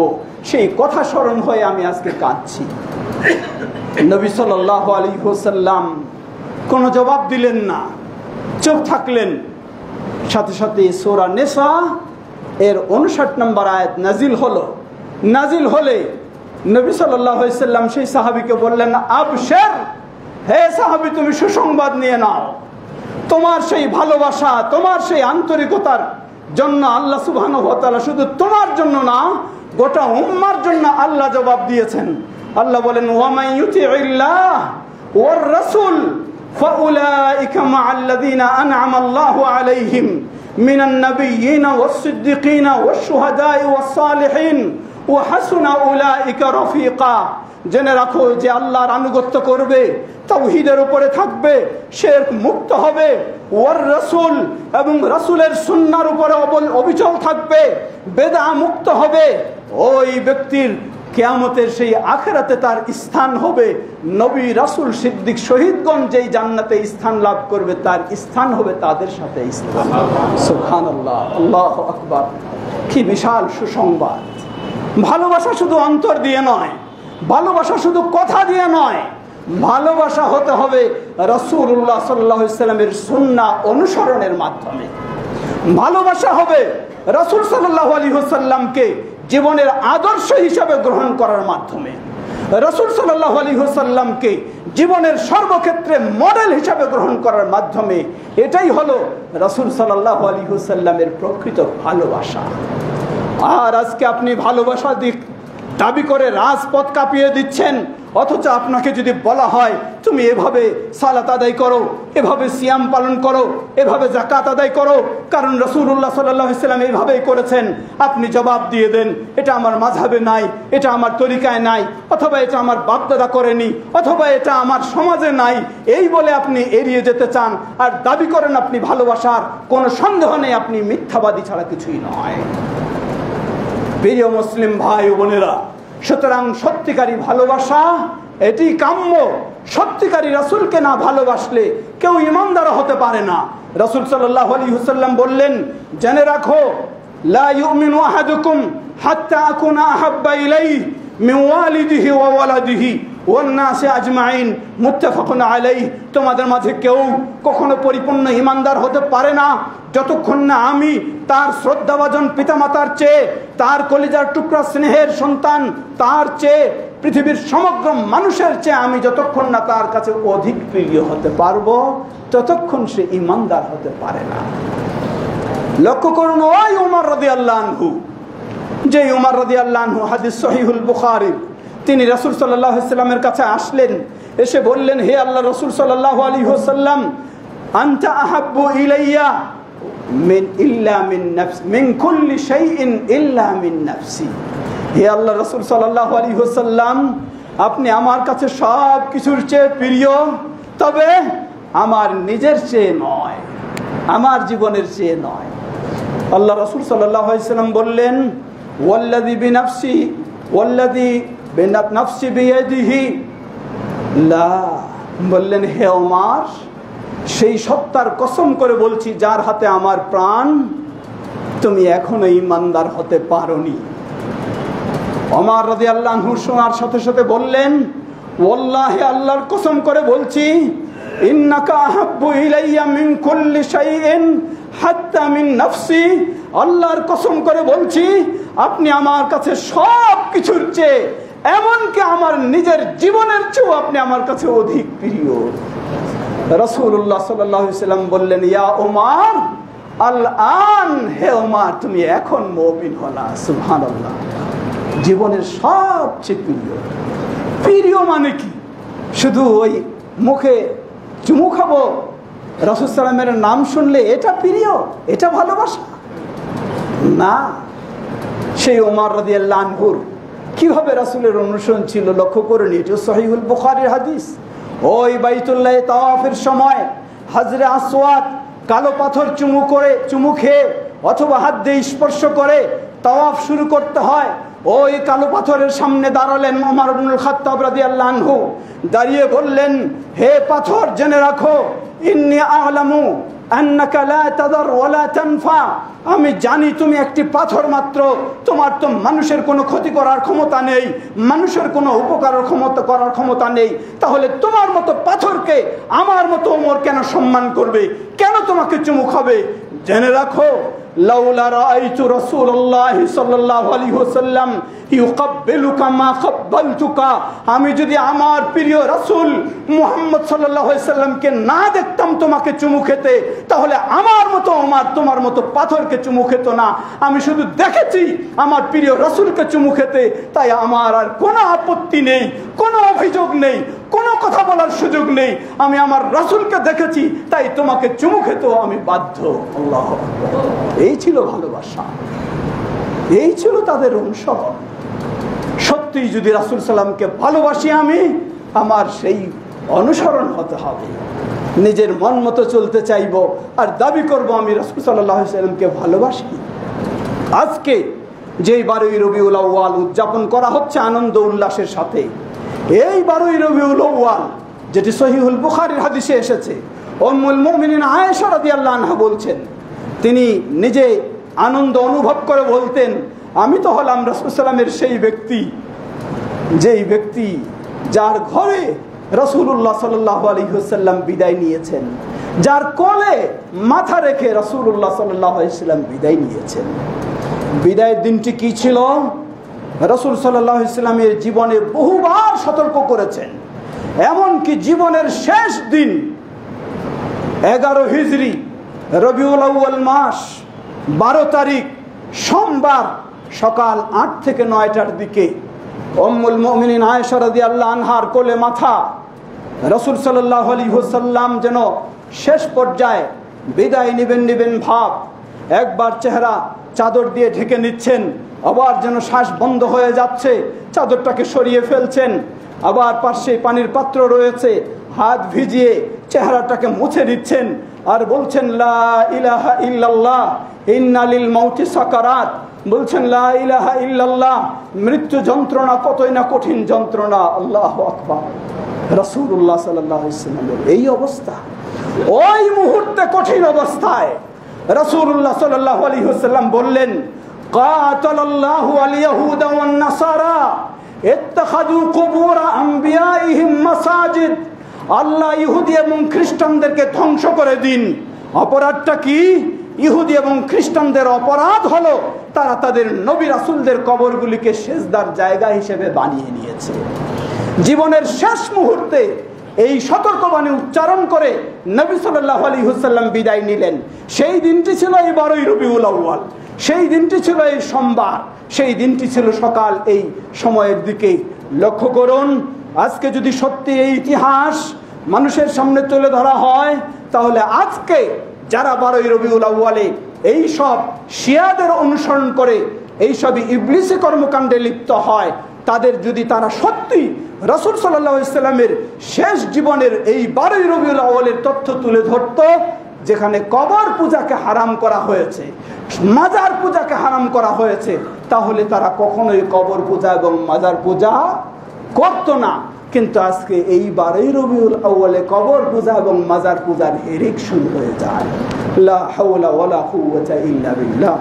সেই কথা স্মরণ হয়ে আমি আজকে কাঁদছি। নবী সাল্লাল্লাহু আলাইহি ওয়াসাল্লাম কোনো জবাব দিলেন না, চুপ থাকলেন। সাথে সাথে সূরা নিসা এর 59 নম্বর আয়াত নাজিল হলো। নাজিল হলে নবী সাল্লাল্লাহু আলাইহি ওয়াসাল্লাম সেই সাহাবীকে বললেন, আবশির, হে সাহাবী, তুমি সুসংবাদ নিয়ে নাও। তোমার সেই ভালোবাসা, তোমার সেই আন্তরিকতার জন্য আল্লাহ সুবহানাহু ওয়া তাআলা শুধু তোমার জন্য না, গোটা উম্মার জন্য আল্লাহ জবাব দিয়েছেন। আল্লাহ বলেন, ওয়া মান ইউতিইল্লাহ ওয়ার রাসূল ফাউলাইকা মা'আল্লাযীনা আন'আমা আল্লাহু আলাইহিম মিনান নাবিয়্যিনা ওয়াস-সিদ্দীকিনা ওয়াশ-শুহাদাই ওয়াস-সালিহিন ওয়া হাসুনা উলাইকা রাফীকা। জেনে রাখো, যে আল্লাহর আনুগত্য করবে, তাওহীদের উপরে থাকবে, শিরক মুক্ত হবে, ওয়ার রাসূল এবং রাসূলের সুন্নাহর উপরে অবিচল থাকবে, বেদআ মুক্ত হবে, ওই ব্যক্তির কিয়ামতের সেই আখিরাতে তার স্থান হবে নবী, রাসূল, সিদ্দিক, শহীদগণ যেই জান্নাতে স্থান লাভ করবে, তার স্থান হবে তাদের সাথে স্থান। সুবহানাল্লাহ, আল্লাহু আকবার। কি বিশাল সুসংবাদ! ভালোবাসা শুধু অন্তর দিয়ে নয়, ভালোবাসা শুধু কথা দিয়ে নয়, ভালোবাসা হতে হবে রাসূলুল্লাহ সাল্লাল্লাহু আলাইহি ওয়াসাল্লামের সুন্নাহ অনুসরণের মাধ্যমে। ভালোবাসা হবে রাসূল সাল্লাল্লাহু আলাইহি ওয়াসাল্লামকে জীবনের আদর্শ হিসাবে গ্রহণ করার মাধ্যমে, রাসূল সাল্লাল্লাহু আলাইহি ওয়াসাল্লামকে জীবনের সর্বক্ষেত্রে মডেল হিসাবে গ্রহণ করার মাধ্যমে। এটাই হলো রাসূল সাল্লাল্লাহু আলাইহি ওয়াসাল্লামের প্রকৃত ভালোবাসা। আর আজকে আপনি ভালোবাসা দাবি করে রাজপথ কাঁপিয়ে দিচ্ছেন, অথচ আপনাকে যদি বলা হয় তুমি এভাবে সালাত আদায় করো, এভাবে সিয়াম পালন করো, এভাবে যাকাত আদায় করো, কারণ রাসূলুল্লাহ সাল্লাল্লাহু আলাইহি ওয়াসাল্লাম এইভাবেই করেছেন, আপনি জবাব দিয়ে দেন এটা আমার মাযহাবে নাই, এটা আমার তরিকায় নাই, অথবা এটা আমার বাপদাদা করেনি, অথবা এটা আমার সমাজে নাই, এই বলে আপনি এড়িয়ে যেতে চান আর দাবি করেন আপনি ভালোবাসার। কোনো সন্দেহ নেই আপনি মিথ্যাবাদী ছাড়া কিছুই নয়। প্রিয় মুসলিম ভাই ও বোনেরা, সুতরাং সত্যিকারী ভালোবাসা এটি কাম্য। সত্যিকারী রাসূলকে না ভালোবাসলে কেউ ঈমানদার হতে পারে না। রাসূল সাল্লাল্লাহু আলাইহি ওয়াসাল্লাম বললেন, জেনে রাখো লা ইউমিনু আহাদুকুম হাত্তা আকুনা আহাব্বা ইলাইহি মিন ওয়ালিদিহি ওয়া ওয়ালাদিহি ওয়ান নাসি আজমাইন, মুত্তাফাকুন আলাইহি। তোমাদের মাঝে কেউ কখনো পরিপূর্ণ ঈমানদার হতে পারে না যতক্ষণ না আমি তার শ্রদ্ধাভাজন পিতামাতার চেয়ে, তার কলিজার টুকরা স্নেহের সন্তান তার চেয়ে, পৃথিবীর সমগ্র মানুষের চেয়ে আমি যতক্ষণ না তার কাছে অধিক প্রিয় হতে পারবো ততক্ষণ সে ঈমানদার হতে পারে না। লক্ষ্য করুন ওই উমর রাদিয়াল্লাহু আনহু, যে উমর রাদিয়াল্লাহু আনহু হাদিস সহিহুল বুখারী, তিনি রাসূল সাল্লাল্লাহু আলাইহি ওয়াসাল্লামের কাছে আসলেন, এসে বললেন, হে আল্লাহ রাসূল সাল্লাল্লাহু আলাইহি ওয়াসাল্লাম, আনতা আহাব্বু ইলাইয়া মিন ইল্লা মিন নাফসি মিন কুল্লি শাইইন ইল্লা মিন নাফসি। হে আল্লাহ রাসূল সাল্লাল্লাহু আলাইহি ওয়াসাল্লাম, আপনি আমার কাছে সব কিছুর চেয়ে প্রিয়, তবে আমার নিজের চেয়ে নয়, আমার জীবনের চেয়ে নয়। আল্লাহ রাসূল সাল্লাল্লাহু আলাইহি ওয়াসাল্লাম বললেন, ওয়াল্লাযী বিনাফসি ওয়াল্লাযী বিনাফসি বিয়াদিহি লা, বললেন হে ওমর, সেই সত্তার কসম করে বলছি যার হাতে আমার প্রাণ, তুমি এখনো ঈমানদার হতে পারোনি। ওমর রাদিয়াল্লাহু আনহু শোনার সাথে সাথে বললেন, ওয়াল্লাহি, আল্লাহর কসম করে বলছি, ইন্নাকা আহাব্বু ইলাইয়া মিন কুল্লি শাইইন হাত্তা মিন নাফসি, আল্লাহর কসম করে বলছি আপনি আমার কাছে সব কিছুর চেয়ে, এমনকি আমার নিজের জীবনের চেয়েও আপনি আমার কাছে অধিক প্রিয়। রাসূলুল্লাহ সাল্লাল্লাহু আলাইহি ওয়াসাল্লাম বললেন, ইয়া ওমর, আল আন, হে ওমর, তুমি এখন মুমিন হলা। সুবহানাল্লাহ, জীবনের সবচেয়ে প্রিয়। প্রিয় মানে কি? শুধু ওই মুখে চুমু খাবো, রাসূল সাল্লামের নাম শুনলে এটা প্রিয়, এটা ভালোবাসা না। সেই ওমর রাদিয়াল্লাহু আনহুর কিভাবে রাসূলের অনুসরণ ছিল লক্ষ্য করুন। এটা সহিহুল বুখারীর হাদিস। ওই বাইতুল্লাহ তাওয়াফের সময় হাজরে আসওয়াদ কালো পাথর চুমু খেয়ে অথবা হাত দিয়ে স্পর্শ করে তাওয়াফ শুরু করতে হয়। ওই কালো পাথরের সামনে দাঁড়ালেন ওমর ইবনুল খাত্তাব রাদিয়াল্লাহু আনহু, দাঁড়িয়ে বললেন, হে পাথর, জেনে রাখো, ইন্নী আ'লামু আন্নাকা লা তাদার ওয়া লা তানফা, আমি জানি তুমি একটি পাথর মাত্র, তোমার তো মানুষের কোনো ক্ষতি করার ক্ষমতা নেই, মানুষের কোনো উপকার করার ক্ষমতা নেই, তাহলে তোমার মতো পাথরকে আমার মতো ওমর কেন সম্মান করবে, কেন তোমাকে চুমু খাবে? জেনে রাখো, লাউলা রাআইতু রাসূলুল্লাহ সাল্লাল্লাহু আলাইহি ওয়াসাল্লাম ইউকাব্বিলুকা মা কাব্বালতুকা, আমি যদি আমার প্রিয় রাসূল মুহাম্মদ সাল্লাল্লাহু আলাইহি ওয়াসাল্লামকে না দেখতাম তোমাকে চুমু খেতে, তাহলে আমার মতো ওমর তোমার মতো পাথরকে চুমু খেত না। আমি শুধু দেখেছি আমার প্রিয় রাসূলকে চুমু খেতে, তাই আমার আর কোনো আপত্তি নেই, কোনো অভিযোগ নেই, কোনো কথা বলার সুযোগ নেই। আমি আমার রাসূলকে দেখেছি, তাই তোমাকে চুমু খেতেও আমি বাধ্য। আল্লাহু আকবার। এই ছিল ভালোবাসা, এই ছিল তাদের অনুসরণ। সত্যিই যদি রাসূল সাল্লামকে ভালোবাসি আমি, আমার সেই অনুসরণ হতে হবে। নিজের মন মতো চলতে চাইব আর দাবি করব আমি রাসূল সাল্লাল্লাহু আলাইহি ওয়াসাল্লামকে ভালোবাসি। আজকে যেই 12ই রবিউল আউয়াল উদযাপন করা হচ্ছে আনন্দ উল্লাসের সাথে, এই 12ই রবিউল আউয়াল যেটি সহিহুল বুখারীর হাদিসে এসেছে, উম্মুল মুমিনিন আয়েশা রাদিয়াল্লাহু আনহা বলছেন, তিনি নিজে আনন্দ অনুভব করে বলতেন, আমি তো হলাম রাসূল সাল্লামের সেই ব্যক্তি, যেই ব্যক্তি যার ঘরে রাসূলুল্লাহ সাল্লাল্লাহু আলাইহি ওয়াসাল্লাম বিদায় নিয়েছেন, যার কোলে মাথা রেখে রাসূলুল্লাহ সাল্লাল্লাহু আলাইহি ওয়াসাল্লাম বিদায় নিয়েছেন। বিদায়ের দিনটি কি ছিল? রাসূল সাল্লাল্লাহু আলাইহি ওয়াসাল্লামের জীবনে বহুবার সতর্ক করেছেন, এমনকি জীবনের শেষ দিন 11 হিজরি রবিউল আউয়াল মাস 12 তারিখ সোমবার সকাল 8 থেকে 9টার দিকে উম্মুল মুমিনিন আয়েশা রাদিয়াল্লাহু আনহার কোলে মাথা রাসূল সাল্লাল্লাহু আলাইহি ওয়াসাল্লাম যেন শেষ পর্যায়ে বিদায় নেবেন ভাব, একবার চেহারা চাদর দিয়ে ঢেকে নিচ্ছেন, আবার যেন শ্বাস বন্ধ হয়ে যাচ্ছে, চাদরটাকে সরিয়ে ফেলছেন, আবার পাশে পানির পাত্র রয়েছে, হাত ভিজিয়ে চেহারাটাকে মুছে দিচ্ছেন আর বলছেন লা ইলাহা ইল্লাল্লাহ ইন্না লিল মাউতি সাকারাত, বলছেন লা ইলাহা ইল্লাল্লাহ, মৃত্যু যন্ত্রণা কতই না কঠিন যন্ত্রণা। আল্লাহু আকবার। রাসূলুল্লাহ সাল্লাল্লাহু আলাইহি ওয়াসাল্লামের এই অবস্থা, ওই মুহূর্তে কঠিন অবস্থায় রাসূলুল্লাহ সাল্লাল্লাহু আলাইহি ওয়াসাল্লাম বললেন কাতালাল্লাহু আল ইয়াহুদা ওয়ান নাসারা ইত্তাখাযু কুবুর আমবিয়াইহিম মাসাজিদ। আল্লাহ ইহুদি এবং খ্রিস্টানদেরকে ধ্বংস করে দিন। অপরাধটা কি? ইহুদি এবং খ্রিস্টানদের অপরাধ হলো তারা তাদের নবী রাসূলদের কবরগুলিকে সেজদার জায়গা হিসেবে বানিয়ে নিয়েছে। জীবনের শেষ মুহূর্তে এই সতর্কবাণী উচ্চারণ করে নবী সাল্লাল্লাহু আলাইহি ওয়াসাল্লাম বিদায় নিলেন। সেই দিনটি ছিল এই 12 রবিউল আউয়াল, সেই দিনটি ছিল এই সোমবার, সেই দিনটি ছিল সকাল এই সময়ের দিকে। লক্ষ্য করুন, আজকে যদি সত্যি এই ইতিহাস মানুষের সামনে তুলে ধরা হয়, তাহলে আজকে যারা 12 রবিউল আউয়ালে এই সব শিয়াদের অনুসরণ করে এই সব ইবলিসি কর্মকাণ্ডে লিপ্ত হয়, তাদের যদি তারা সত্যি রাসূল সাল্লাল্লাহু আলাইহি ওয়াসাল্লামের শেষ জীবনের এই 12 রবিউল আউয়ালের তথ্য তুলে ধরত, যেখানে কবর পূজাকে হারাম করা হয়েছে, মাজার পূজাকে হারাম করা হয়েছে, তাহলে তারা কখনোই কবর পূজা এবং মাজার পূজা করত না। কিন্তু আজকে এই 12 রবিউল আউয়ালে কবর পূজা এবং মাজার পূজার হিড়িক শুরু হয়ে যায়। লা হাওলা ওয়ালা কুওয়াতা ইল্লা বিল্লাহ।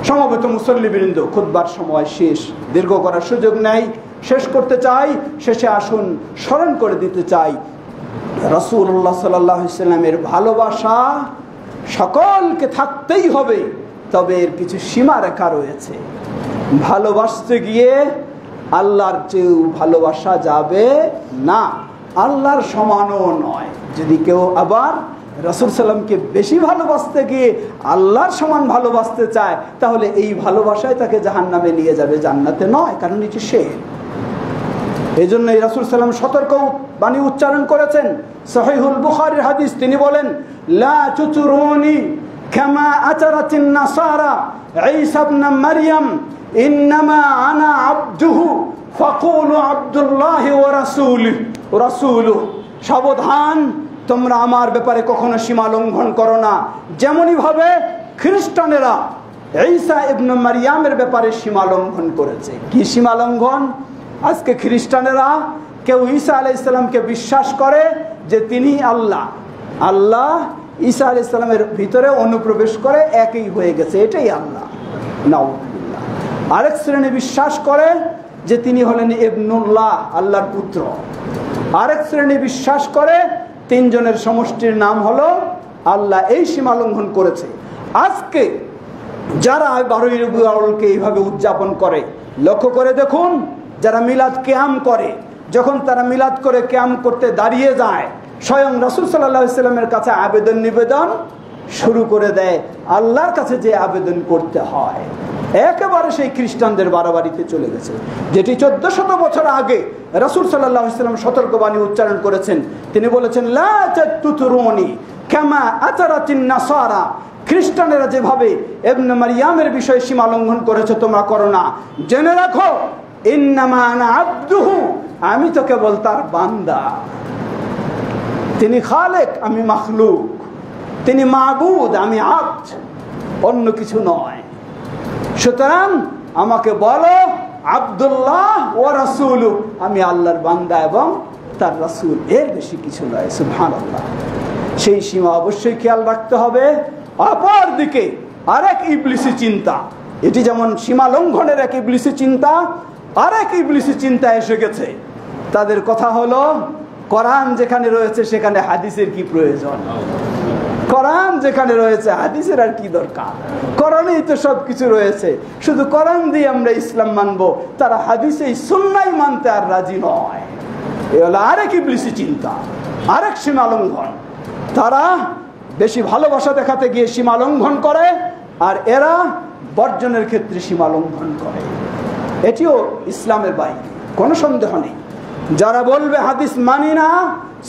সমবেত মুসল্লিবৃন্দ, খুতবার সময় শেষ, দীর্ঘ করার সুযোগ নেই, শেষ করতে চাই। শেষে আসুন স্মরণ করে দিতে চাই রাসূলুল্লাহ সাল্লাল্লাহু আলাইহি ওয়াসাল্লামের ভালোবাসা সকলকে থাকতেই হবে, তবে এর কিছু সীমারেখা রয়েছে। ভালোবাসতে গিয়ে আল্লাহর চেয়েও ভালোবাসা যাবে না, আল্লাহর সমানও নয়। যদি কেউ আবার রাসূল সাল্লামকে বেশি ভালোবাসতে গিয়ে আল্লাহর সমান ভালোবাসতে চায়, তাহলে এই ভালোবাসায় তাকে জাহান্নামে নিয়ে যাবে, জান্নাতে নয়, কারণ এটি সে। এই জন্য রাসূল সাল্লাম সতর্ক বাণী উচ্চারণ করেছেন। সহিহুল বুখারীর হাদিস, তিনি বলেন লা তুতরুনি কামা আতারাতিন নাসারা ঈসা ইবনে মারইয়াম ইন্নামা আনা আবদুহু ফাকুলু আব্দুল্লাহি ওয়া রাসূলুহু। সাবধান, তোমরা আমার ব্যাপারে কখনো সীমা লঙ্ঘন করো না, যেমনই ভাবে খ্রিস্টানেরা ঈসা ইবনে মারইয়ামের ব্যাপারে সীমা লঙ্ঘন করেছে। কি সীমা লঙ্ঘন? আজকে খ্রিস্টানেরা কেউ ঈসা আলাইহিস সালামকে বিশ্বাস করে যে তিনি আল্লাহ, আল্লাহ ঈসা আলাইহিস সালামের ভিতরে অনুপ্রবেশ করে একই হয়ে গেছে, এটাই আল্লাহ। নাউযুবিল্লাহ। আরেক শ্রেণী বিশ্বাস করে যে তিনি হলেন ইবনুল্লাহ, আল্লাহর পুত্র। আরেক শ্রেণী বিশ্বাস করে তিনজনের সমষ্টির নাম হলো আল্লাহ। এই সীমা লঙ্ঘন করেছে। আজকে যারা 12 রবিউল আউয়ালকে এইভাবে উদযাপন করে, লক্ষ্য করে দেখুন, যারা মিলাদ কিয়াম করে, যখন তারা মিলাদ করে কিয়াম করতে দাঁড়িয়ে যায়, স্বয়ং রাসূল সাল্লাল্লাহু আলাইহি ওয়াসাল্লামের কাছে আবেদন নিবেদন শুরু করে দেয়। আল্লাহর কাছে যে আবেদন করতে হয়, একেবারে সেই খ্রিস্টানদের বাড়াবাড়িতে চলে গেছে, যেটি 1400 বছর আগে রাসূল সাল্লাল্লাহু আলাইহি ওয়াসাল্লাম সতর্কবাণী উচ্চারণ করেছেন। তিনি বলেছেন লা তুতরুনি কামা আতারাতিন নাসারা। খ্রিস্টানেরা যেভাবে ইবনে মারইয়ামের বিষয়ে সীমা লঙ্ঘন করেছে, তোমরা করো না। জেনে রাখো ইন্নামা আনা আবদুহু, আমি তো কেবল তার বান্দা। তিনি খালেক, আমি মাখলুক। তিনি মাবুদ, আমি আবদ, অন্য কিছু নয়। সুতরাং আমাকে বলো আব্দুল্লাহ ওয়া রাসূলু, আমি আল্লাহর বান্দা এবং তার রাসূল, এর বেশি কিছু নয়। সুবহানাল্লাহ। সেই সীমা অবশ্যই খেয়াল রাখতে হবে। অপর দিকে আরেক ইবলিসি চিন্তা, এটি যেমন সীমা লঙ্ঘনের এক ইবলিসি চিন্তা, আরেক ইবলিসি চিন্তা এসে গেছে। তাদের কথা হলো কোরআন যেখানে রয়েছে সেখানে হাদিসের কি প্রয়োজন? কোরআন যেখানে রয়েছে হাদিসের আর কি দরকার? কোরআনেই তো সবকিছু রয়েছে। শুধু কোরআন দিয়ে আমরা ইসলাম মানবো, তারা হাদিসে সুন্নাহ মানতে আর রাজি নয়। এ হলো আরেক ইবলিসি চিন্তা, আরেক সীমা লঙ্ঘন। তারা বেশি ভালোবাসা দেখাতে গিয়ে সীমা লঙ্ঘন করে, আর এরা বর্জনের ক্ষেত্রে সীমা লঙ্ঘন করে। এটিও ইসলামের বাইরে, কোনো সন্দেহ নেই। যারা বলবে হাদিস মানি না,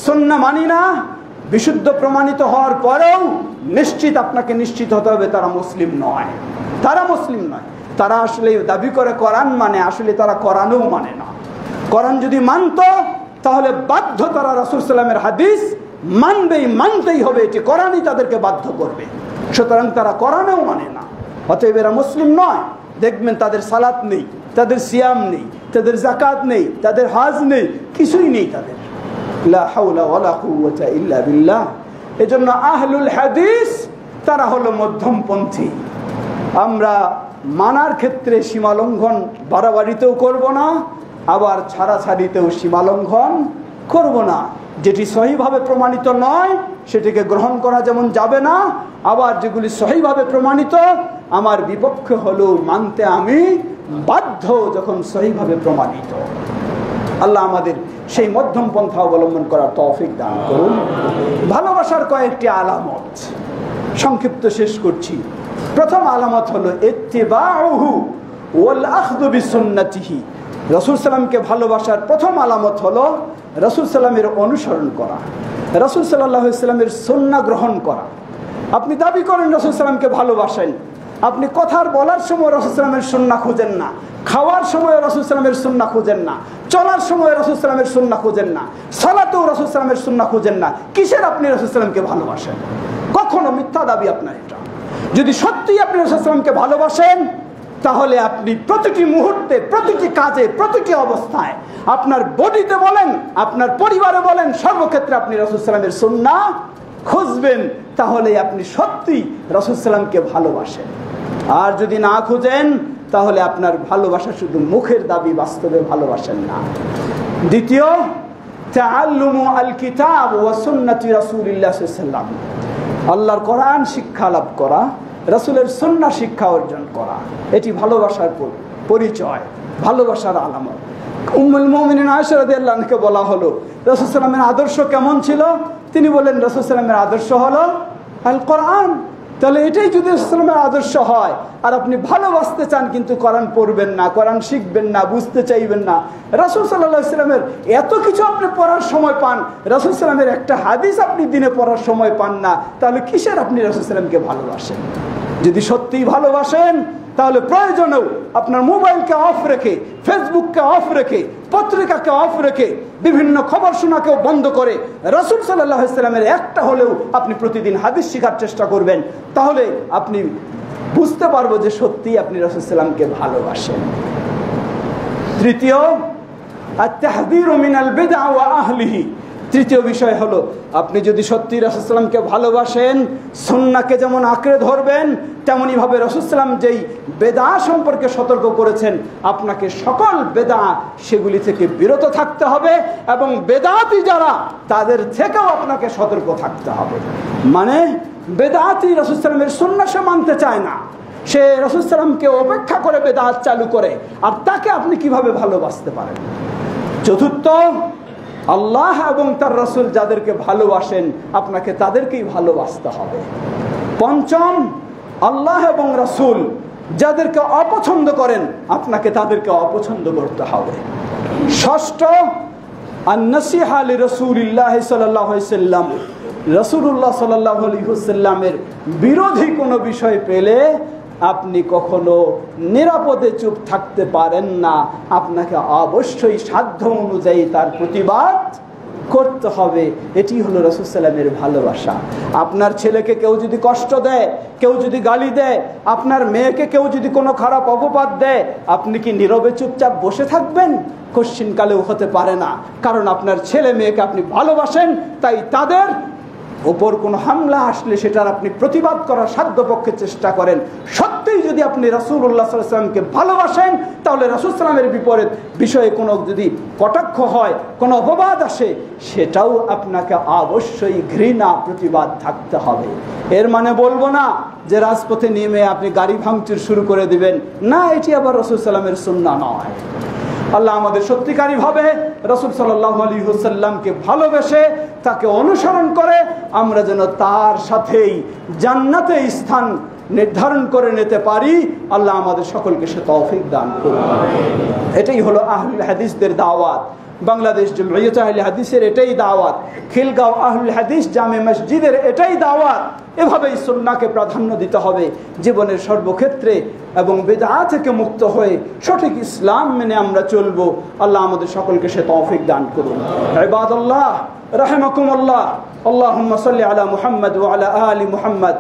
সুন্নাহ মানি না, বিশুদ্ধ প্রমাণিত হওয়ার পরেও নিশ্চিত আপনাকে নিশ্চিত হতে হবে তারা মুসলিম নয়। তারা মুসলিম নয়। তারা আসলে দাবি করে কোরআন মানে, আসলে তারা কোরআনও মানে না। কোরআন যদি মানত তাহলে বাধ্য তারা রাসূল সাল্লাল্লাহু আলাইহি ওয়াসাল্লামের হাদিস মানতেই হবে, এটি কোরআনই তাদেরকে বাধ্য করবে। সুতরাং তারা কোরআনও মানে না, অতএব এরা মুসলিম নয়। দেখবেন তাদের সালাত নেই, তাদের সিয়াম নেই, তাদের যাকাত নেই, তাদের হজ নেই, কিছুই নেই তাদের। লা হাওলা ওয়ালা কুওয়াতা ইল্লা বিল্লাহ। এজন্য আহলুল হাদিস তারা হলো মধ্যমপন্থী। আমরা মানার ক্ষেত্রে সীমা লঙ্ঘন বাড়াবাড়িতেও করব না, আবার ছাড়াছাড়িতেও সীমা লঙ্ঘন করব না। যেটি সহিভাবে প্রমাণিত নয় সেটিকে গ্রহণ করা যেমন যাবে না, আবার যেগুলি সহিভাবে প্রমাণিত আমার বিপক্ষে হলেও মানতে আমি বাধ্য যখন সহিভাবে প্রমাণিত। আল্লাহ আমাদের সেই মধ্যম পন্থা অবলম্বন করার তৌফিক দান করুন। ভালোবাসার কয়েকটি আলামত সংক্ষিপ্ত শেষ করছি। প্রথম আলামত হলো ইত্তিবাউহু ওয়াল আখযু বিসুন্নতিহি। রাসূল সাল্লামকে ভালোবাসার প্রথম আলামত হলো রাসূল সাল্লামের অনুসরণ করা, রাসূল সাল্লাল্লাহু আলাইহি ওয়াসাল্লামের সুন্নাহ গ্রহণ করা। আপনি দাবি করেন রাসূল সাল্লামকে ভালোবাসেন, আপনি কথার বলার সময় রাসূল সাল্লামের সুন্নাহ খুঁজেন না, খাওয়ার সময় রাসূল সাল্লামের সুন্নাহ খুঁজেন না, চলার সময় রাসূল সাল্লামের সুন্নাহ খুঁজেন না, সালাতেও রাসূল সাল্লামের সুন্নাহ খুঁজেন না। কিসের আপনি রাসূল সাল্লামকে ভালোবাসেন? কখনো মিথ্যা দাবি আপনার এটা। যদি সত্যিই আপনি রাসূল সাল্লামকে ভালোবাসেন তাহলে আপনি প্রতিটি মুহূর্তে, প্রতিটি কাজে, প্রতিটি অবস্থায়, আপনার বডিতে বলেন, আপনার পরিবারে বলেন, সর্বক্ষেত্রে আপনি রাসূল সাল্লামের সুন্নাহ খুঁজবেন। তাহলে আপনি সত্যি রাসূল সাল্লামকে ভালোবাসেন। আর যদি না খুঁজেন তাহলে আপনার ভালোবাসা শুধু মুখের দাবি, বাস্তবে ভালোবাসেন না। দ্বিতীয়, তাআল্লুমু আল কিতাব ওয়া সুন্নতি রাসূলিল্লাহ সাল্লাল্লাহু আলাইহি ওয়াসাল্লাম। আল্লাহর কোরআন শিক্ষা লাভ করা, রাসূলের সুন্নাহ শিক্ষা অর্জন করা, এটি ভালোবাসার পরিচয়, ভালোবাসার আলামত। উম্মুল মুমিনিন আয়েশা রাদিয়াল্লাহু আনহাকে বলা হলো রাসূল সাল্লামের আদর্শ কেমন ছিল? তিনি বলেন রাসূল সাল্লামের আদর্শ হলো আল কোরআন। তাহলে এটাই যদি রাসূল সাল্লামের আদর্শ হয়, আর আপনি ভালোবাসতে চান কিন্তু কোরআন পড়বেন না, কোরআন শিখবেন না, বুঝতে চাইবেন না, রাসূল সাল্লাল্লাহু আলাইহি ওয়াসাল্লামের এত কিছু আপনি পড়ার সময় পান, রাসূল সাল্লামের একটা হাদিস আপনি দিনে পড়ার সময় পান না, তাহলে কিসের আপনি রাসূল সাল্লামকে ভালোবাসেন? যদি সত্যিই ভালোবাসেন তাহলে প্রয়োজনেও আপনার মোবাইলকে অফ রেখে, ফেসবুককে অফ রেখে, পত্রিকাকে অফ রেখে, বিভিন্ন খবর শোনাকেও বন্ধ করে রাসূল সাল্লাল্লাহু আলাইহি ওয়াসাল্লামের একটা হলেও আপনি প্রতিদিন হাদিস শেখার চেষ্টা করবেন। তাহলে আপনি বুঝতে পারবো যে সত্যিই আপনি রাসূল সাল্লামকে ভালোবাসেন। তৃতীয়, আত-তাহযীরু মিনাল বিদআ ওয়া আহলিহি। তৃতীয় বিষয় হলো আপনি যদি সত্যি রাসূল সাল্লামকে ভালোবাসেন, সুন্নাহকে যেমন আঁকড়ে ধরবেন, তেমনই ভাবে রাসূল সাল্লাম যেই বেদা সম্পর্কে সতর্ক করেছেন, আপনাকে সকল বেদা সেগুলি থেকে বিরত থাকতে হবে, এবং বেদাতি যারা তাদের থেকেও আপনাকে সতর্ক থাকতে হবে। মানে বেদাতি রাসূল সাল্লামের সুন্নাহ সে মানতে চায় না, সে রাসূল সাল্লামকে উপেক্ষা করে বেদাত চালু করে, আর তাকে আপনি কিভাবে ভালোবাসতে পারেন? চতুর্থ, আল্লাহ এবং তার রাসূল যাদেরকে ভালোবাসেন আপনাকে তাদেরকেই ভালোবাসতে হবে। পঞ্চম, আল্লাহ এবং রাসূল যাদেরকে অপছন্দ করেন আপনাকে তাদেরকে অপছন্দ করতে হবে। ষষ্ঠ, আন-নাসিহা লিরাসূলিল্লাহ সাল্লাল্লাহু আলাইহি ওয়াসাল্লাম। রাসূলুল্লাহ সাল্লাল্লাহু আলাইহি ওয়াসাল্লামের বিরোধী কোনো বিষয় পেলে আপনি কখনো নিরাপদে চুপ থাকতে পারেন না, আপনাকে অবশ্যই সাধ্য অনুযায়ী তার প্রতিবাদ করতে হবে। এটি হলো রাসূল সাল্লামের ভালোবাসা। আপনার ছেলেকে কেউ যদি কষ্ট দেয়, কেউ যদি গালি দেয়, আপনার মেয়েকে কেউ যদি কোনো খারাপ অপবাদ দেয়, আপনি কি নীরবে চুপচাপ বসে থাকবেন? কোশ্চিনকালেও হতে পারে না, কারণ আপনার ছেলে মেয়েকে আপনি ভালোবাসেন, তাই তাদের উপর কোনো হামলা আসলে সেটার আপনি প্রতিবাদ করার সাধ্যপক্ষে চেষ্টা করেন। সত্যিই যদি আপনি রাসূলুল্লাহ সাল্লাল্লাহু আলাইহি ওয়াসাল্লামকে ভালোবাসেন, তাহলে রাসূল সাল্লামের বিপরীত বিষয়ে কোনো যদি কটাক্ষ হয়, কোনো অপবাদ আসে, সেটাও আপনাকে অবশ্যই ঘৃণা প্রতিবাদ থাকতে হবে। এর মানে বলবো না যে রাজপথে নেমে আপনি গাড়ি ভাঙচুর শুরু করে দিবেন, না, এটি আবার রাসূল সাল্লামের সুন্নাহ নয়। আল্লাহ আমাদের সত্যিকারী ভাবে রাসূল সাল্লাল্লাহু আলাইহি ওয়াসাল্লামকে ভালোবেসে তাকে অনুসরণ করে আমরা যেন তার সাথেই জান্নাতে স্থান নির্ধারণ করে নিতে পারি। আল্লাহ আমাদের সকলকে সে তৌফিক দান করুন। এটাই হলো আহলুল হাদিসদের দাওয়াত। বাংলাদেশ জমিয়ত আহলে হাদিসের এটাই দাওয়াত, খিলগাঁও আহলুল হাদিস জামে মসজিদের এটাই দাওয়াত। এভাবেই সুন্নাহকে প্রাধান্য দিতে হবে জীবনের সর্বক্ষেত্রে, এবং বিদআ থেকে মুক্ত হয়ে সঠিক ইসলাম মেনে আমরা চলবো। আল্লাহ আমাদের সকলকে সে তৌফিক দান করুন। ইবাদাল্লাহ রাহিমাকুমুল্লাহ, আল্লাহুম্মা সাল্লি আলা মুহাম্মদ ওয়া আলা আলি মুহাম্মদ